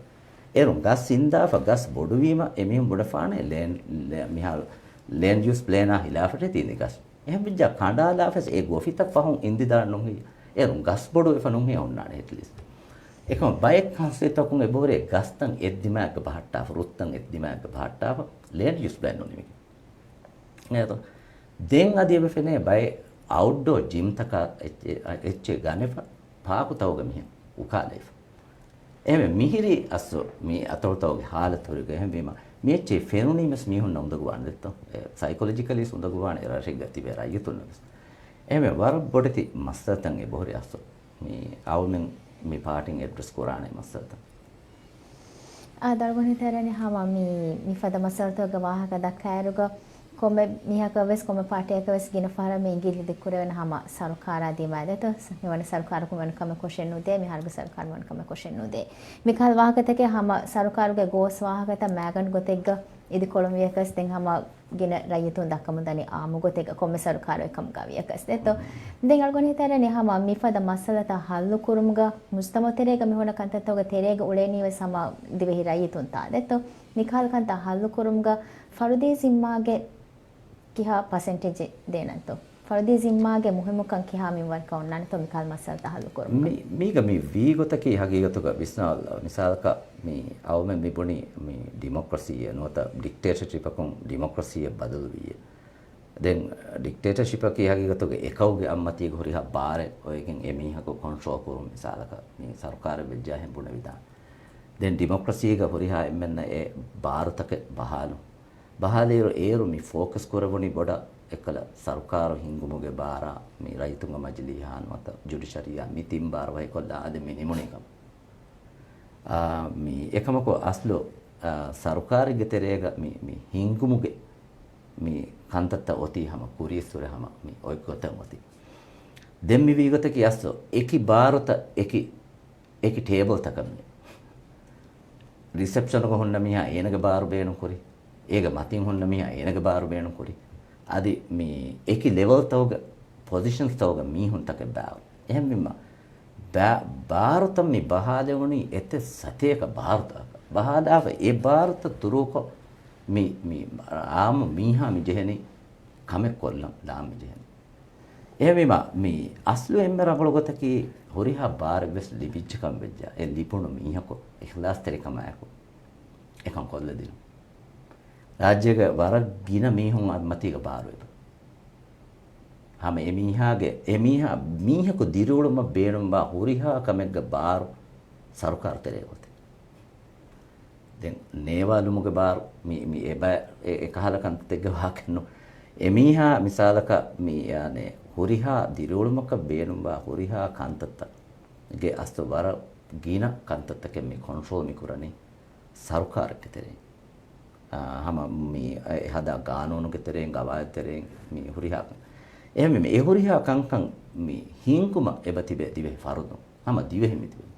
erun gasinda fa gas boduwima emihun bodafaane mi har land use plan a hilafate tine gas ehm bijja kandala fes e gofita fahun indida non hi erun gas bodu e fanun hi onnane at least ekam bayek council takun e bore gastan eddimak bahatta ruttan eddimak bahatta land use plan noni neto den adiye be fene bay outdoor gym taka etche ganefa paaku tawga mihen ukaleef eme mihiri asso mi atoltawge halat horige ehem bima meche fenuni mes mihun namdaguwan detto psychologically sundaguwan era shegati be rayitun eme war bodeti masatan e bohri asso mi awmen mi parting address korane masata dargoni terani hama mi fada masalto ga wahaka dakkaruga komme mihaka ves komme partyaka ves gina fara me ingili dekurena hama sarukara dimade to mewana sarukara kumen kame question nude mi harga sarukar man kame question nude mikal wahaka teke hama sarukaruge gos wahaka ta magan gotegga idi kolumbiyakas den hama gina rayitun dakkamudani amugotega komme sarukaro ekam gaviyakas detto den algoni terani hama mifada masalata hallu kurumuga mustamo terega mihona kantatoga terega uleniwe sama divehi rayitun ta detto nikal kanta hallu kurumuga farudi zimmage kiha percentage denanto farudi zimmage muhimukan kiha minwar kaunnan to mikal masalata hallu kurumuga miga mi vigotaki hagigatoga visnal misalaka mi awme mi boni mi democracy nota dictatorship akon democracy badalu wiye den dictatorship ki hagigatoga ekawge ammati horiha bare oyegen emiha ko control kurum misalaka mi sarkar vejja hembuna vida den democracy ga horiha emmenna e bharatake bahalero eru mi focus koravoni boda ekala sarkar hingumuge bara mi raitunga majlihan mata judiciary mi timbar wai kolla ade mi nimunekam mi ekamako aslo sarkarige terega mi hingumuge mi kantata oti hama kurisure hama mi oikotam oti demmi vigota ki asso eki barota eki table takamne reception ko honna miha enage baru beenu kuri ega matin honna miha enage baru beenu kuri adi mi eki level tawga positions tawga mi hunta ke baaw ehmimma Bharat ಮಿ ಬಹಾದವನಿ ಎತ್ತೆ ಸತೇಕ Bharat ಬಹಾದಾವ A Bharat ತುರುಕ me me Aam ಮೀಹಾ me ಜೆಹನಿ ಕಮೆ Kollam lama ಜೆಹನಿ ಎಮಿಮ ಮಿ ಅಸ್ಲು ಎಮ್ಮರ ಅಗಳಗತಕಿ ಹೊರಿಹಾ ಬಾರ ಬೆಸ್ ಲಿಬಿಚ್ಚ ಕಂ Bejja A ಲಿಪುಣು ಮೀಹಕೊ Ikhlas ತೆರೆ ಕಮಾಯಕೊ ಎಕಂ ಕೊಲ್ಲದಿನ ರಾಜ್ಯಗ ವರ ಗಿನ ಮೀಹುಂ ಮತಿಗ ಬಾರು hama emiha miha ko diruluma beenumba huriha kamegga baru sarukar teregote den nevalumuge baru mi eba e kahala kan tegga wakenno emiha misalaka mi yane huriha dirulumaka beenumba huriha kantatta ge astu wara gina kantatta ke mi control mi kurani sarukar ke tere hama mi hada ganonu ke tere gawaya tere mi huriha එහෙම මේ හොරිහා කංකං මේ හිංකුම එබතිබේ දිවේ ෆරුදු හම දිවෙහි මිතිබේ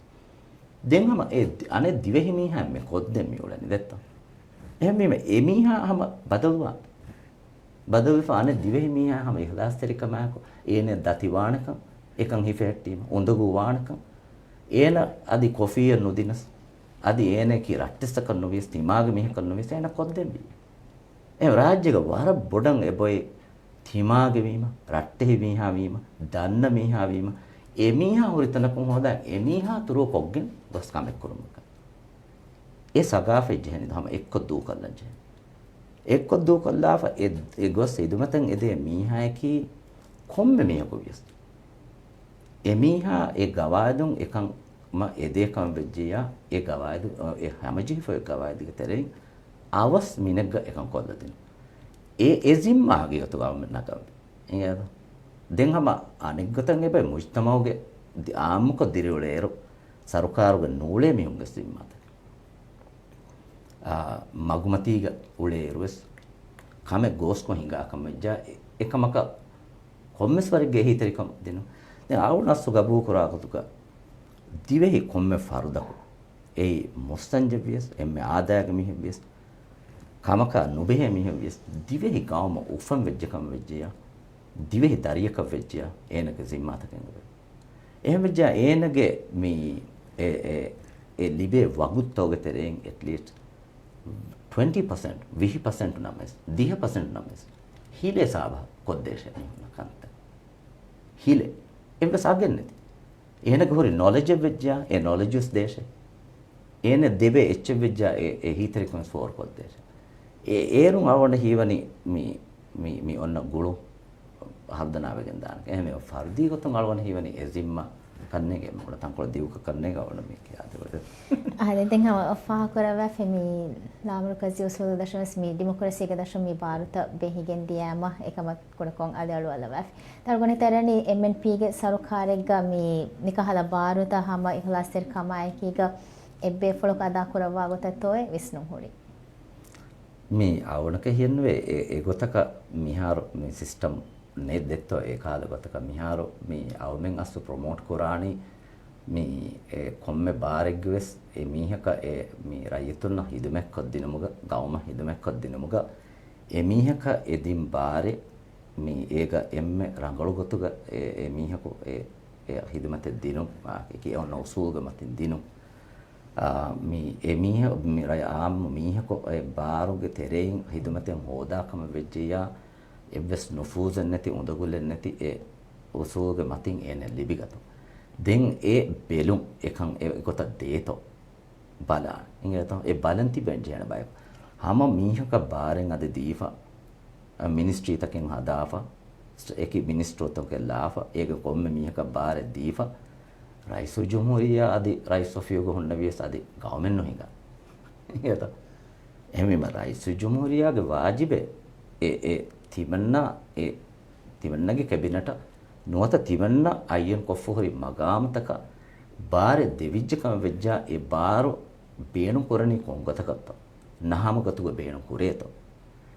දෙන් හම ඒ අනේ දිවෙහි මීහා මේ කොද්දෙන් මියුලනි දෙත්ත එහෙම මේ එමීහා හම බදල්ෆා අනේ දිවෙහි මීහා හම ඉහලාස් තරිකමක ඒනේ දතිවාණකම් එකන් හිෆෙට්ටීම උඳගු වාණකම් ඒන අදි කොෆිය නුදිනස් අදි ඒනේ කි රට්ටස්ත කන්නොවිස් තිමාග මිහ කන්නොවිස් ඒන කොද්දෙන් බි ඒ රාජ්‍යක වර බොඩන් එබොයි තිමාගේ වීම රට්ටෙහි මීහා වීම දන්න මීහා වීම එමීහා හොරිතනකම් හොදා එමීහා තුරෝ කොග්ගෙන් දොස් කමෙක් කරුමක ඒ සගාෆෙ ජෙහනි දහම එක්ක දූ කල්ලන් ජෙහනි එක්ක දූ කල්ලාෆ ඒ ගොස් ඉදුමතන් එදේ මීහා කි කොම්මෙ මීහකෝ වියස් එමීහා ඒ ගවාදුන් එකන් ම එදේ කම් වෙජ්ජියා ඒ ගවාදු ඒ හැමජි ෆෝ ගවාදික තරේ අවස් මිනග්ග එකන් කොල්ලදින ඒ එසිම්මාගේ යතු ගවර්න්මන්ට් නකම් එයාද දැන් හම අනිග්ගතන් එබේ මුජ්තමෝගේ ආමුක දිරිවලේරු සරුකාරුගේ නූලේ මිහුන්ගේ සිම්මාත මගුමතිග උලේරුස් කම ගෝස්කො හිඟා කමජ්ජා එකමක කොම්මස් වර්ගයේ හිතරිකම් දෙනු දැන් ආවුනස්සු ගබූ කරාකතුක දිවෙහි කොම්මෙ ෆරුදකු ඒ මොස්තන්ජවියස් එම්මේ ආදායක මිහිවියස් kamaka nubehe mihe wis divehi gawma ufam vejjakam vejjiya divehi dariyaka vejjiya enage zimmata kenga එහෙම වෙජ්ජා ඒනගේ මේ ඒ ලිබේ වගුත්තෝගේ tereng at least 20% 20% නමස් 10% නමස් හිලේ සාබ කොද්දේශේ නකන්ත හිලේ එම්ක සාගෙන්නේ එහෙනගේ හොරි knowledge වෙජ්ජා A knowledge us දේශේ ඒන දෙබේ එච්ච වෙජ්ජා ඒ හිතරිකම් ස්කෝර් කොද්දේශේ ඒරුම් අවන්න හීවනි මේ ඔන්න ගුළු හර්දනාවගෙන් දානක එහෙම ෆර්දී ගොතන් අලවන හීවනි එසිම්මා කන්නේගේ මොකද තංකොල දිවුක කන්නේ ගවන මේ කියාදවද ආදෙන් හම අෆා කරවා ෆෙමි ලාමරකසි උසුල් දශමස් මි ඩෙමොක්‍රසි එක දශම මි ಭಾರತ බෙහිගෙන් දියාම එකම කොනකොන් අලවල වලවා තල්ගොනේ තරණි MNP ගේ සරකාරෙක් ගමි නිකහල ಭಾರತ හම ඉහලාස්තර කමායකීග එබ්බේ ෆලක අදා කරවා ගොතතෝය විස්නු හොරි මේ ආවනක හියන්නේ ඒ ගොතක මිහාර මේ සිස්ටම් නේ දෙත්තෝ ඒ කාල ගොතක මිහාර මේ අවමෙන් අස්සු ප්‍රොමෝට් කරානි මේ කොම්මේ බාරෙග්ගවස් එමීහක මේ රයිතුන්න හිදමක් කොද්දිනමුග ගවම හිදමක් කොද්දිනමුග එමීහක එදින් බාරේ මේ ඒක එම්මේ රංගලු ගොතුග එමීහක හිදමත දිනු ඒකේ ඔන්න උසූග මතින් දිනු මේ එමීහ මේ රය ආම් මීහක ඒ බාරුගේ තෙරෙයින් හිදමතෙන් හොදාකම වෙජ්ජියා එවස් නොෆූසන් නැති උඳගුලෙන් නැති ඒ උසූග මතින් එන ලිබිගතු දෙන් ඒ බෙලුම් එකන් ඒකට දේතෝ බලා ඉංගත ඒ බලන්ති බෙන්ජයන බය හැම මීහක බාරෙන් අද දීෆා මිනිස්ට්‍රි තකින් හදාෆා ඒකි මිනිස්ට්‍රෝතෝ කෙලාෆා ඒක කොම්ම මීහක බාරේ දීෆා රයිසු ජුමුරියා අදි රයිස් ඔෆියෝ ගොන්න වියස් අදි ගවර්න්මන්ට් නොහිඟ ඉංගත එමෙම රයිසු ජුමුරියාගේ වාජිබේ ඒ තිමන්නගේ කැබිනට නුවත තිවන්න අයියන් කොෆ්ෆු හරි මගාමතක බාරෙ දෙවිජ්ජකම වෙජ්ජා ඒ බාරු බේණු කරණි කොංගතකත්ත නහම ගතුග බේණු කුරේතෝ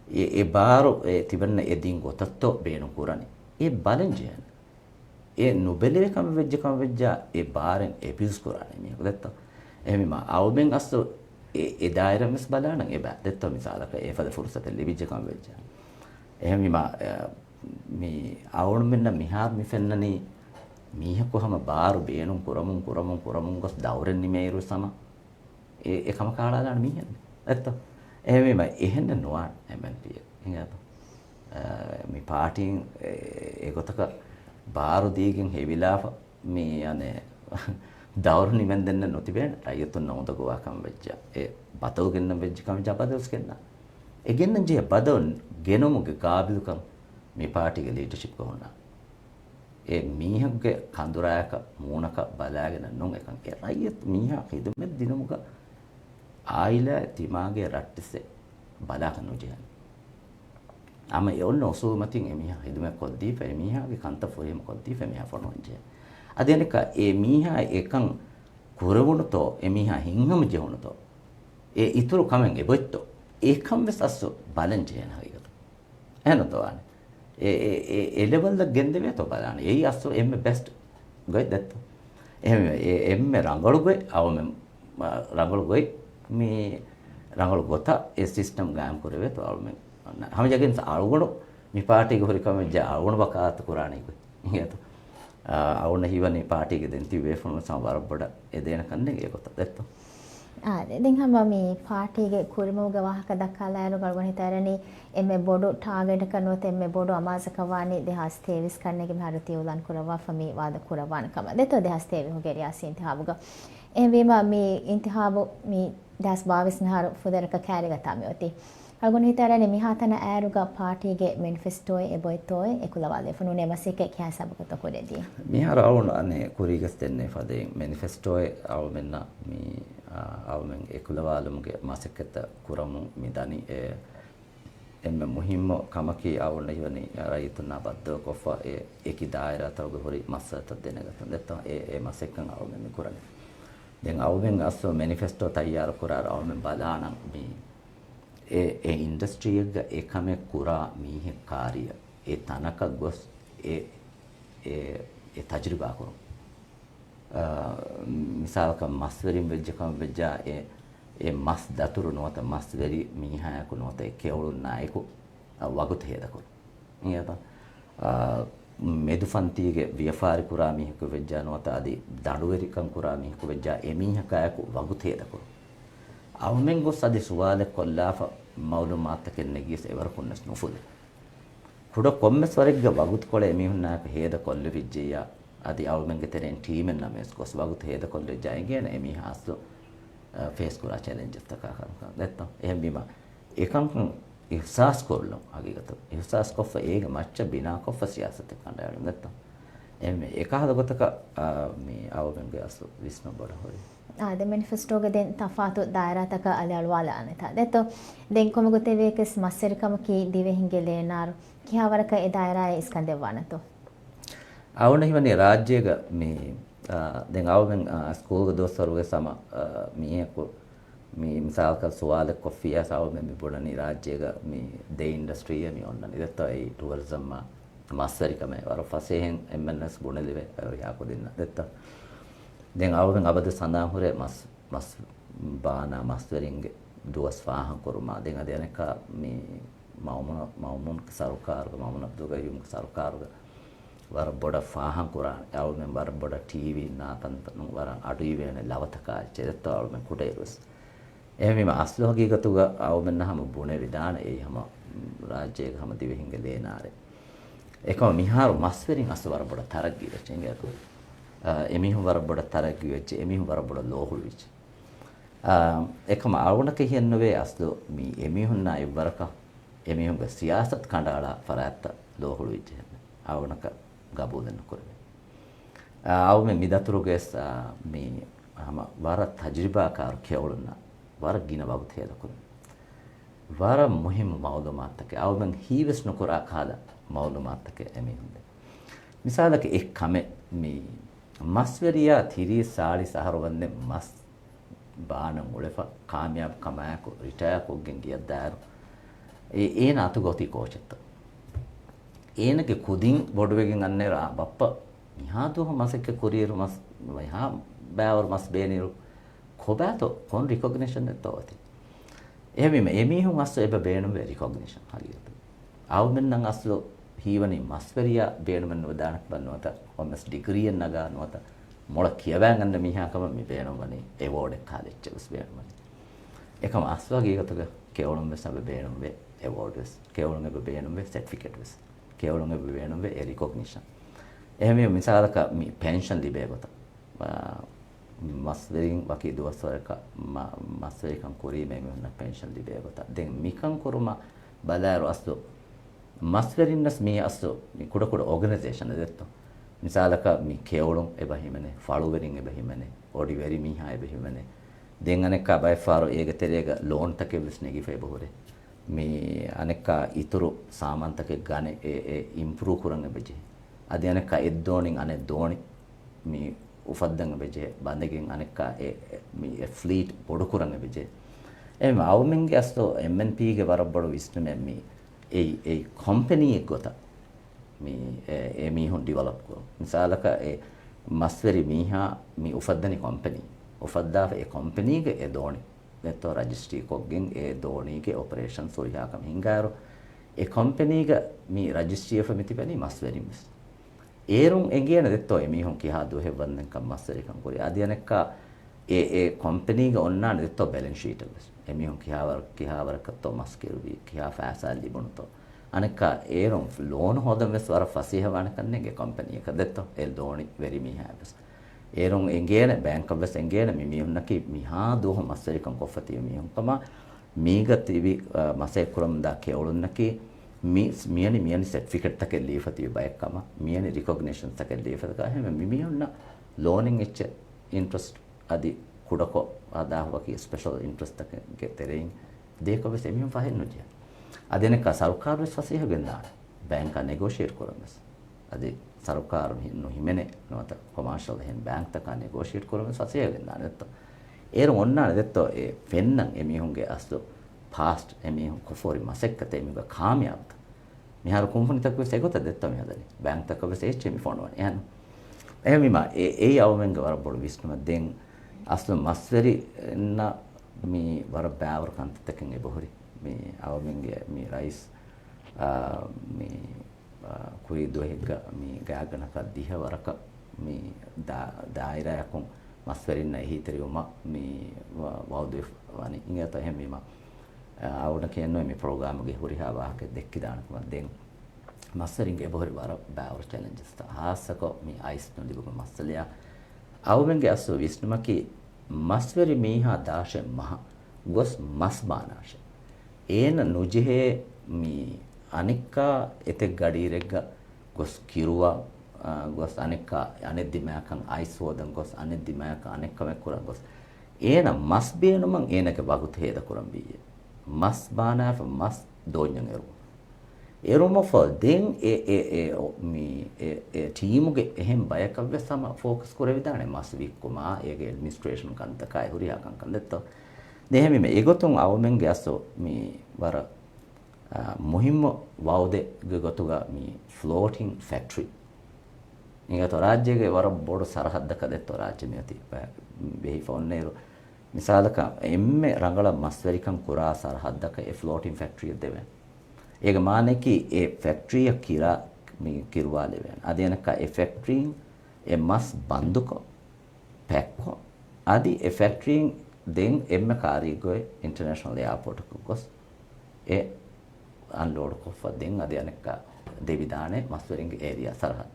ඒ බාරු තිවන්න එදින් ගොතත්තෝ බේණු කුරණි ඒ බලෙන්ජයන් ඒ නුබෙලේකම වෙජ්ජා ඒ බාරෙන් එපිස් කුරණි මේක දෙත්ත එහෙම අවබෙන් අස්සෝ ඒ දායරමස් බලාන ඒ බෑ දෙත්ත මිසාලක ඒ ෆද ෆුර්සත ලිවිජ්ජකම වෙජ්ජා එහෙම මේ අවුණ මෙන්න මිහාර මිෆෙන්නනි මීහ කොහම බාරු බේනුම් කුරමුන් ගොස් දවරෙන් නිමේරු සම ඒකම කාලා ගන්න මීහන්නේ ඇත්ත එහෙමම එහෙන්න නොවා MNP ඉංගත මේ පාටින් ඒකතක බාරු දීගෙන් හෙවිලා මේ යන්නේ දවර නිමෙන් දෙන්න නොතිබෙන අයතුන් නෝද ගෝවාකම් වෙච්චා ඒ බතෝ ගෙන්න වෙච්ච කම ජපදස් කෙන්න එගෙන්න ජේ බදොන් ගෙනමුගේ කාබිලුකම් මේ පාටිගේ ලීඩර්ෂිප් කොහොනා ඒ මීහගේ කඳුරායක මූණක බලාගෙන නොන් එකන් ඒ රයිත් මීහා හිදමෙ දිනමුක ආයිලා තිමාගේ රට්ටසේ බලාගෙන උජයන් අම යොන්න ඔසුමතින් එමීහා හිදමෙ කොද්දී ෆෙ මීහාගේ කන්ත ෆොයම කොද්දී ෆෙ මීහා ෆොනොන්ජේ අදෙනක ඒ මීහා එකන් කුරවුණතෝ එමීහා හිංගම ජෙහුණතෝ ඒ ඉතුරු කමෙන් එබොත්තෝ ඒකම් වෙසස්සෝ බලන්ජේන හරියට එනතෝවානේ ඒ ලෙවල් ද ගෙන්දෙවේ තෝ බලන්න ඒ අස්සෝ එම්මේ බෙස්ට් ගොයි දත්ත එහෙම එම්මේ රංගලු ගොයි අවම රංගලු ගොයි මේ රංගලු ගොත ඒ සිස්ටම් ගාම් කරවේ තෝ අවම හැම ජගෙන් අලුගොඩ මේ පාටික හොරිකම ජා අවුණ බකාත කුරාණේ ගොයි ඉහත අවුණ හිවනේ පාටික දෙන් තිවේ ෆොන සමවර බඩ ඒ දෙන කන්නේ ඒ කොට දත්ත දැන් හැම මේ පාටිගේ කුරුමෝග වාහක දක්කාලා යන ගල්ගොන හිතරනේ එමෙ බොඩු ටාගට් කරනොත් එමෙ බොඩු අමාසකවානි දෙහස් තේවිස් කන්නේගේ ಭಾರತೀಯ උලන් කරවා ෆමි වාද කරවාන කම දෙතෝ දෙහස් තේවි හොගේරියා සින්තහාබුග එවෙම මේ ඉන්තිහාබු මේ දස් 22 නහර ෆොදරක කැරිගතා මෙවති ගල්ගොන හිතරනේ මිහාතන ඈරුග පාටිගේ මෙනිෆෙස්ටෝයේ එබොයිතෝයේ එකුලවාලේ ෆනුනේ මසිකේ කැසබක තකොරේදී මිහාර අවුණ අනේ කුරීගස් දෙන්නේ ෆදේ මෙනිෆෙස්ටෝයේ අවුමෙන්න මේ අවුමෙන් එකුලවාලුම්ගේ මසකත කුරමු මිදනි එම්ම මුහිම්ම කමකි අවුණ ඉවනි රයිතුනා බද්දෝ කොෆා ඒකි දායරා තවග හොරි මස්සත දෙනගත දෙත්තා ඒ මසෙක්කන් අවුමෙන් කුරන්නේ දැන් අවුමෙන් අස්සෝ මෙනිෆෙස්ටෝ තයාර කුරාර අවුමෙන් බලානම් මේ ඒ ඉන්ඩස්ට්‍රි එක එකම කුරා මීහ කාර්ය ඒ තනක ගොස් ඒ තජරිබා කරමු මිසාලක මස් වලින් වෙජ්ජකම් වෙජ්ජා ඒ මස් දතුරු නොත මස් වෙරි මීහායකු නොත කෙවුළු නායකු වගුත හේදකු නියත මෙදුෆන්තිගේ ව්‍යාපාරි කුරා මීහකු වෙජ්ජා නොත আদি දඩුවෙරිකම් කුරා මීහකු වෙජ්ජා එමීහකායකු වගුත හේදකු අවමෙන් ගොස් අදි සුවාලෙ කොල්ලාෆ මවුලුමාත් කෙන්නගිස් එවර කුන්නස් නොෆුල් කුඩ කොම්මස් වරෙග්ග වගුත් කොළ එමීහුන්නාක හේද කොල්ල විජ්ජියා අදි අවමෙන්ගේ තෙරෙන් ටීමෙන් නමස් කොස් වගුත් හේද කොල්ල ජයගෙන එමීහාස්තු ෆේස් කුරා චැලෙන්ජ් තක කරනවා නැත්තම් එහෙම බීම එකම් ඉහසාස් කොල්ලෝ අගිගත ඉහසාස් කොෆ ඒක මච්ච බිනා කොෆ සියාසත කණ්ඩායම් නැත්තම් එමේ එකහද ගොතක මේ අවමෙන්ගේ අසු විස්ම බඩ හොරි the manifesto den tafatu daira taka alalwala anata deto den komugote vekes masserikam ki Dhivehinge lenar kihawaraka e daira iskandevanato අවුණ හිවනේ රාජ්‍යයක මේ දැන් අවුෙන් ස්කූල් දොස්තරුගේ සම මීයක මේ මිසාල්ක සුවාල කොෆියා සාව මේ පොඩනි රාජ්‍යයක මේ දෙ ඉන්ඩස්ට්‍රිය මේ ඔන්න ඉතතයි ටුවරිසම් මස්සරිකම වර ෆසෙහෙන් MNS ගුණලිවේ යාකෝ දෙන්න දෙත්ත දැන් අවුෙන් අවද සඳහන් හොරේ මස් බානා මස් වලින්ගේ දුවස් වාහන් කරුමා දැන් අදයන්ක මේ මවමුන් සරකාරක මවමුන් දුගයුම් සරකාරක වර බොඩ ෆාහන් කුරා අවුෙන් වර බොඩ ටීවී නාතන් වර අඩුයි වෙන ලවතකා චරිත අවුෙන් කුඩේරුස් එහෙම අස්ලෝගී ගතුග අවුෙන් නහම බුනේ විදාන ඒ හැම රාජ්‍යයක හැම දිවෙහිංගේ දේනාරේ එකම මිහාරු මස් වලින් අස්වර බොඩ තරග්ගී වෙච්චෙන්ගේ එමිහු වර බොඩ තරග්ගී වෙච්ච එමිහු වර බොඩ ලෝහුල් වෙච්ච එකම අවුණක හියන්නවේ අස්දු මේ එමිහුන්නා ඉවරක එමිහුන්ගේ සියාසත් කණ්ඩාලා ෆරාත්ත ලෝහුල් වෙච්ච අවුණක ගබෝදන්න කරවේ අවුමේ මිදතුරුගේ මේ හැම වර තජරිබාකාර කෙවුලුන්න වර ගින වගුතේද කරේ වර මුහිම මවුලුමාත්තක අවුමෙන් හීවස් නොකරා කාලා මවුලුමාත්තක එමිහුන්ද මිසාලක එක් කම මේ මස්වරියා තිරී සාලි සහරවන්නේ මස් බාන මුලෙෆ කාමියාබ් කමයක රිටයර් කොගෙන් ගියදාරු ඒන අතු ගොති කෝචෙත්ත ඒනගේ කුදින් බොඩුවගෙන් අන්නේ රා බප්ප මිහාතුහ මසෙක කුරියරු මස් වහා බෑවර් මස් බේනිරු කොබෑතෝ කොන් රිකොග්නිෂන් එතෝති එහෙම එමිහුන් අස්ස එබ බේනු වේ රිකොග්නිෂන් හරියට අවුමෙන් නම් අස්ලෝ හීවනි මස්වරියා බේනුමන් වදානක් බන්නවත ඔමස් ඩිග්‍රියෙන් නගානවත මොළ කියවෑන් ගන්න මිහාකම මේ බේනුමනේ එවෝඩ් එක කාලෙච්ච උස් බේනුමනේ එකම අස්වාගේ ගතක කෙවලුම් වෙස් අබ බේනුම් වේ එවෝඩ් වෙස් කෙවලුම් එබ බේනුම් වේ සර්ටිෆිකේට් වෙස් කෙවලුම් එබ බේනුම් වේ රිකොග්නිෂන් එහෙම මිසාලක මේ පෙන්ෂන් ලිබේ ගත මස්වරින් වකී දවස්වරක මස්වරිකන් කුරී මේ මෙන්න පෙන්ෂන් ලිබේ ගත දැන් මිකන් කුරුම බලාරු අස්තු මස්වරින්නස් මේ අස්තු කුඩ කුඩ ඕගනයිසේෂන් දෙත්තෝ මිසාලක මේ කෙවලුම් එබහිමනේ ෆලුවරින් එබහිමනේ ඔඩි වෙරි මිහා එබහිමනේ දැන් අනෙක් බයි ෆාරෝ ඒග තෙරේග ලෝන් තකේ විස්නේගි ෆෙබහොරේ මේ අනෙක් ඉතුරු සාමන්තක ගණ ඒ ඉම්ප්‍රූව් කරන්න බෙජේ අද අනෙක් එද්දෝනින් අනේ දෝනි මේ උෆද්දන් බෙජේ බන්දගෙන් අනෙක් මේ ෆ්ලීට් පොඩු කරන්න බෙජේ එම අවුමින්ගේ අස්තෝ MNP ගේ වරබඩු විස්නමෙ මේ ඒ කම්පැනි එක ගොත මේ මිහුන් ඩෙවලොප් කරන මිසාලක ඒ මස්වරි මිහා මේ උෆද්දනි කම්පැනි උෆද්දා ඒ කම්පැනිගේ ඒ දෝනි නැත්නම් රජිස්ට්‍රි කොග්ගෙන් ඒ දෝනිගේ ඔපරේෂන් සොරියාකම හිඟාරු ඒ කම්පැනිගේ මේ රජිස්ට්‍රි එෆ මිතිපැනි මස්වරි මිස් ඒරුන් එංගේන දෙත්තෝ මිහුන් කිහා දුහෙ වන්දන් කම් මස්වරි කම් කොරි ආදියනක ඒ කම්පැනිගේ ඔන්නාන දෙත්තෝ බැලන්ස් ෂීට් එක එමිහුන් කිහාවර කතෝ මස් කෙරුවි කිහා ෆෑසල් ලිබුණතෝ අනෙක ඒරුන් ලෝන් හොදම් වෙස් වර ෆසීහ වණ කන්නේගේ කම්පැනි එක දෙත්තෝ ඒ දෝනි වෙරි මිහාවස් ඒරුන් එංගේන බැංක් ඔබස් එංගේන මිහුන්නකි මිහා දුහ මස්වරි කම් කොෆති මිහුන් කම මීගතිවි මසේ කුරම් දා කෙවුලුන්නකි මියනි සර්ටිෆිකේට් තක ලීෆති බයකම මියනි රිකොග්නිෂන් තක ලීෆත ගහ මිමියුන්න ලෝනින් එච්ච ඉන්ට්‍රස්ට් අදි කුඩකො ආදාහවකි ස්පෙෂල් ඉන්ට්‍රස්ට් තක තෙරෙන් දෙකවස් එමියුම් ෆහෙන් නොජිය අදෙනක සරකාර වෙස් ෆසීහ ගෙන්දා බැංක නෙගෝෂියේට් කරමස් අදි සරකාර හින්නු හිමනේ නොත කොමර්ෂල් හෙන් බැංක් තක නෙගෝෂියේට් කරමස් ෆසීහ ගෙන්දා නැත්ත ඒර ඔන්නාන දෙත්තෝ ඒ ෆෙන්නන් එමිහුන්ගේ අස්තු පාස්ට් එමිහුන් කොෆෝරි මසෙක්කතේ මිග කාමියාබ් මිහාර කම්පනි තක වෙස් එගොත දෙත්ත මිහදනි බැංක් තක වෙස් එච්චෙමි ෆෝන්වන් යන එහෙම ඒ අවමෙන්ග වර බොඩ විශ්නම දෙන් අස්තු මස්වරි න මේ වර බෑවර කන්තතකින් එබොහරි මේ අවමෙන්ගේ මේ රයිස් මේ කුයි දුහෙග මේ ගාගනක දිහ වරක මේ දායිරයකුන් මස්වරින්න හිතරියුම මේ වවුදු වනි ඉංගත හැමීම අවුණ කියන්නේ මේ ප්‍රෝග්‍රෑම් ගේ හොරිහා වාහක දෙක්කි දානකම දෙන් මස්වරින්ගේ බොහරි වර බෑවර චැලෙන්ජස් තා හාසක මේ අයිස් නොලිබුම මස්සලියා අවමෙන්ගේ අස්සු විශ්නමකි මස්වරි මීහා දාශෙ මහ ගොස් මස් බානාශ ඒන නුජිහේ මේ අනික්කා එතෙක් ගඩීරෙග්ග ගොස් කිරුවා ගොස් අනික්කා අනෙද්දිමයකන් අයිස් හෝදන් ගොස් අනෙද්දිමයක අනෙක්කමෙක් කුර ගොස් ඒන මස් බේනුමන් ඒනක වගුත් හේද කුරම් බීය මස් බානාෆ මස් දෝඤ්ඤන් එරුම ෆෝ දෙන් ඒ ටීමුගේ එහෙම් බයකව සම ફોකස් කරවිදානේ මස් වික්කුමා ඒගේ ඇඩ්මිනිස්ට්‍රේෂන් කන්තකයි හුරියාකන් කන්දෙත්තෝ දෙහෙම මේ ඒගොතුන් අවමෙන් ගැස්සෝ මේ වර මුහිම්ම වවුදේ ගොතුගා මේ ෆ්ලෝටින් factory inga to rajyege wara bodu sarahaddaka detto rajya meti behi fonneru misalaka emme rangala masverikam kura sarahaddaka e floating factory deven ega maneki e factory kira mi kirwale ven adenaka e factory e mas banduko pekko adi e factory den emme karigoy international airport ko gos e unload ko fa den adenaka devidane masvering area sarahad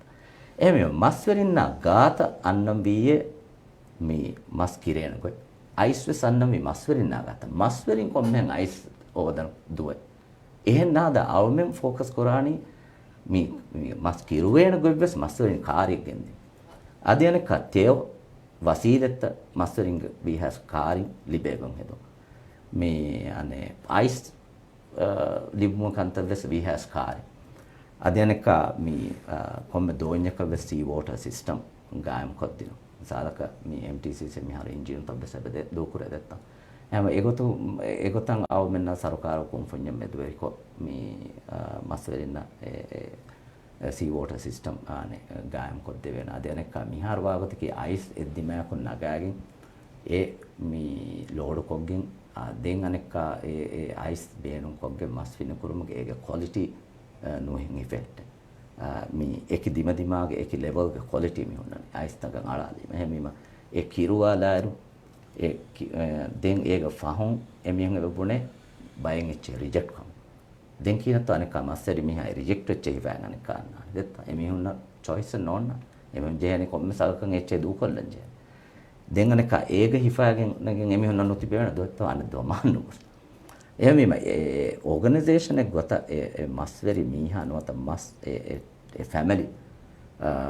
eme masverinna gata annam biye mi mas kirena goy ice we sannam mi masverinna gata masverin kommen ice odan duwe ehen nada awmen focus korani mi mas kiruwena goybes masverin karik gendi adenaka teo wasidetta masverin we has kari libegon hedo me ane ice libmu kantaves we has kari adenaka mi komme doonyaka ve sea water system gaam koddino salaka mi mtc se mi har engine tabbes abede dokure detta ama egotan awmenna sarukara konfonnya medwe ko mi masverina sea water system ane gaam kodde vena adenaka mi har wagotiki ice eddima kon nagagin e mi load koggen den aneka e ice beenun koggen masfina kurumuge ege quality nuhin effect mi eki dima dimage eki level ge quality mi hunna ice tagan alali mehmima e kiruwa laaru e den ega fahun emihen ebune bayen eche reject kam den kina to aneka maseri mi hay reject eche hivan aneka na detta emihunna choice nonna emem jehani komme salkan eche du kollanje den aneka ega hifagen nagen emihunna notibena dotto anado mannu එහෙම organization එක ගත මස්වැරි මීහා නොත මස් ඒ family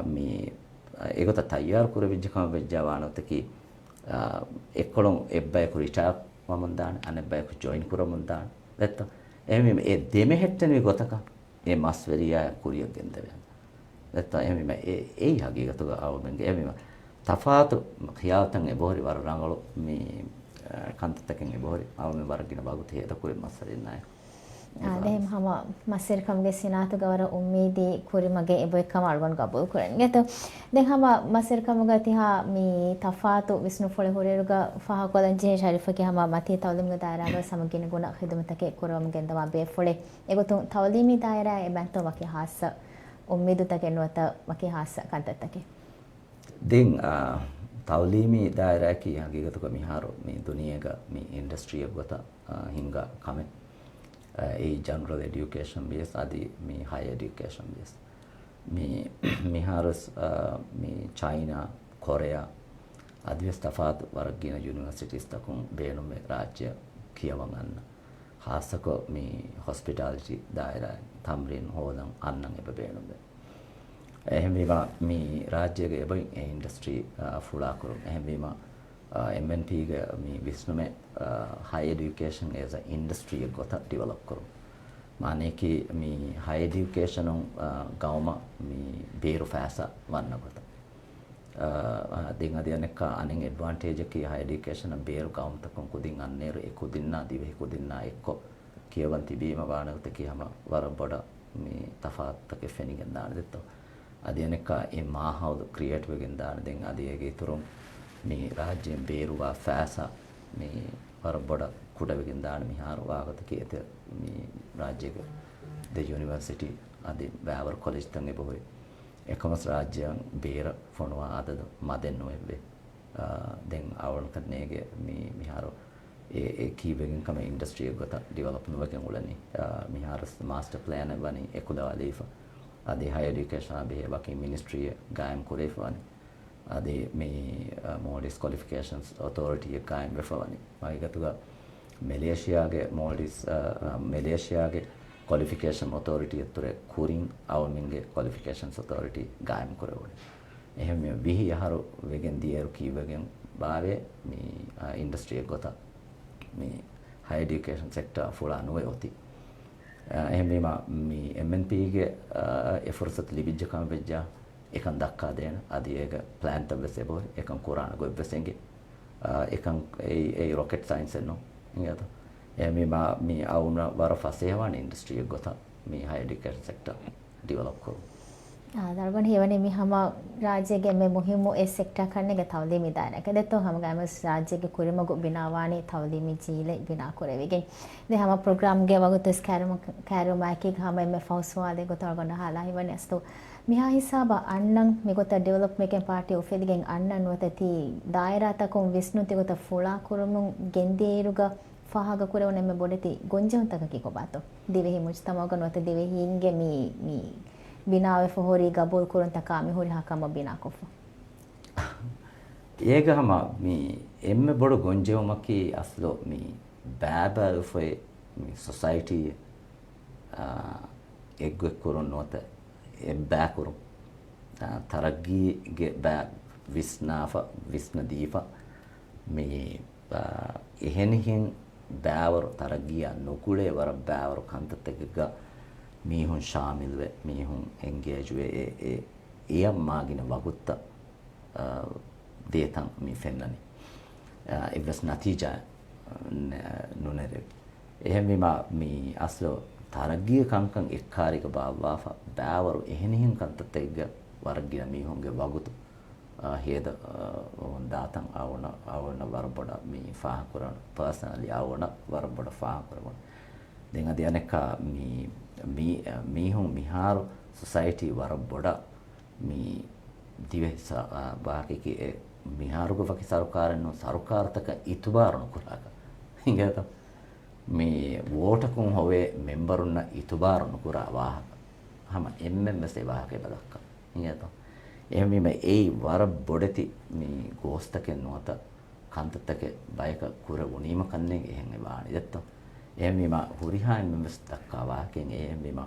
මේ ඒකත තයාර කර විජ්ජකම වෙජ්ජාවානොතකි එක්කොලොන් එබ්බයක රිටාර් වමන් දාන අනෙබ්බයක join කරමුන් දාන නැත්ත එහෙම ඒ දෙමෙහෙට්ටන වි ගතක ඒ මස්වැරියා කුරියක් ගෙන්දවෙන නැත්ත එහෙම ඒ හගීගතක අවබෙන්ගේ එහෙම තෆාතු ඛියාතන් ඒ බොහරි වර රංගලු මේ kantattaken ebori awme waragina bagut heda kure massarinnaay dem hama masir kamge sinatu gawara ummidi kuri mage eboy kamal gon gabul kuren geto den hama masir kamuga tiha mi tafatu visnu fole horeruga faha kodan je sharifa ki hama mati tawlim ga daira ga samagina guna khidmatake kuram gendama be fole egotu tawlimi daira e banto waki hassa ummidu take nota waki hassa kantattake den tawlimi daira ki hagigatu ka miharo mi duniyega mi industry gota hinga kame e general education base adi mi higher education base mi miharos mi China Korea advis tafat waragina universities takun beenume rajya kiyawanganna hasako mi hospitality daira tamrin hodan annan ebe beenume එහෙම වීම මේ රාජ්‍යයේ එබයි industry ෆුලා කරු එහෙම වීම MNP ගේ මේ විශ්වමේ high education as a industry එක ගොත develop කරු මානේ කි මේ high education ගාවම මේ බේරු ෆෑසා වන්න ගොත දෙන් අධ්‍යයනක අනෙන් advantage කි high education බේරු ගාවම තකම් කුදින් අන්නේරු ඒ කුදින්නා දිවෙහි කුදින්නා එක්ක කියවන් තිබීම වානගත කියම වර බඩ මේ තෆාත්තක ෆෙනිගෙන් දාන දෙතෝ අධ්‍යයනක ඒ මාහවද ක්‍රියේටිව් ගෙන් දාන දෙන් අධ්‍යයගේ තුරුම් මේ රාජ්‍යයෙන් බේරුවා ෆෑසා මේ වර බඩ කුඩවෙගෙන් දාන මිහාර වාගත කීත මේ රාජ්‍යක ද යුනිවර්සිටි අධි බෑවර් කොලෙජ් තංගේ බොහොයි එකමස් රාජ්‍යයන් බේර ෆොනවා අදද මදෙන් නොෙබ්බේ දෙන් අවුල් කන්නේගේ මේ මිහාරෝ ඒ කීවෙගෙන් කම ඉන්ඩස්ට්‍රි එක ගොත ඩෙවලොප් නොවකෙන් උලනි මිහාර මාස්ටර් ප්ලෑන් වනි එකුදවාලීෆා adi higher education abe waki ministry gaim kurefani adi me Maldives qualifications authority gaim refawani magatuga Malaysia ge qualification authority eture kurin awminge qualifications authority gaim kurewani එහෙම විහි යහරු වෙගෙන් දියරු කීවගෙන් බාවේ මේ industry එක ගොත මේ higher education sector full අනුවේ ඔති එහෙම මේ MNP ගේ ඒ ෆුර්සත් ලිබිජ්ජකම් වෙජ්ජා එකන් දක්කා දෙන අදී ඒක ප්ලෑන් තබ්බසෙබෝ එකන් කුරාන ගොබ්බසෙන්ගේ එකන් ඒ rocket science නෝ ඉංගත එහෙම මේ අවුන වර ෆසේවන industry එක ගොත මේ higher education sector develop කරු दरबन हेवने मी हम राज्य के में मुहिम ए सेक्टर करने के थावली में दायरा के तो हम गाय में राज्य के कुरे मगो बिनावाने थावली में जीले बिना करे वेगे दे हम प्रोग्राम के वगो तो कैरो माइक हम में फौसो आले को तो गना हाला हेवने तो मिहा हिसाब अन्नंग मिगो तो डेवलपमेंट के पार्टी ऑफिस गेंग अन्नन वतती दायरा तक विष्णु ते तो फुला कुरुम गेंदेरुगा फाहाग कुरेवने में बोलेती गोंजन तक की को बातो दिवेही मुजतमगन वत दिवेही इंगे मी binawe fahori gabol kurunta kami huri hakama bina kofu ega hama mi emme bodu gonjewmaki aslo mi baba ufoy mi society egwe kurun nota ebba kurun taraggi ge ba visnafa visnadifa mi ehenihin bawar taraggiya nokule war bawar kantatega මීහුන් ශාමිල් වේ මීහුන් engage වේ ඒ මාගින වගුත්ත දේතන් මී ෆෙන්නනි ඉවස් නතිජා නුනරේ එහෙම මී අස්ලෝ තරග්ගිය කංකන් එක්කාරික බාවාෆා බෑවරු එහෙනිහින් කන්තත් එක්ග වරගින මීහුන්ගේ වගුතු හේද දාතන් ආවන වරබඩ මී ෆාහ කරන personally ආවන වරබඩ ෆාහ කරන දෙන් අධි අනෙක මීහුන් මිහාරු සොසයිටි වර බොඩ මී දිවෙස ಬಾಕಿಗೆ මිහාරුග වකි සරකාරನ್ನು සරකාරතක ඉතුබාරණු කුරාක ಹಿಂಗೇತ ಮೀ ವೋಟಕುಂ ಹೊವೆ ಮೆಂಬರುನ್ನ ಇತುಬಾರನು ಕುರ ವಾಹಕ ಹಮ ಎಮ್ಮೆಂಬಸೆ ವಾಹಕೆ ಬದಕ್ಕ ಹಿಂಗೇತ ಎಮ್ಮಿ ಮೆ ಏಯ್ ವರ ಬೊಡೆತಿ ಮೀ ಗೋಸ್ತಕೆ ನೋತ ಕಂತತಕೆ ಬಯಕ ಕುರ ಉನೀಮ ಕನ್ನೆಗೆ ಹೆಂಗೆ ವಾಣಿ ದತ್ತ එමෙම හුරිහාන් මෙම්බර්ස් දක්වා වාකෙන් එමෙම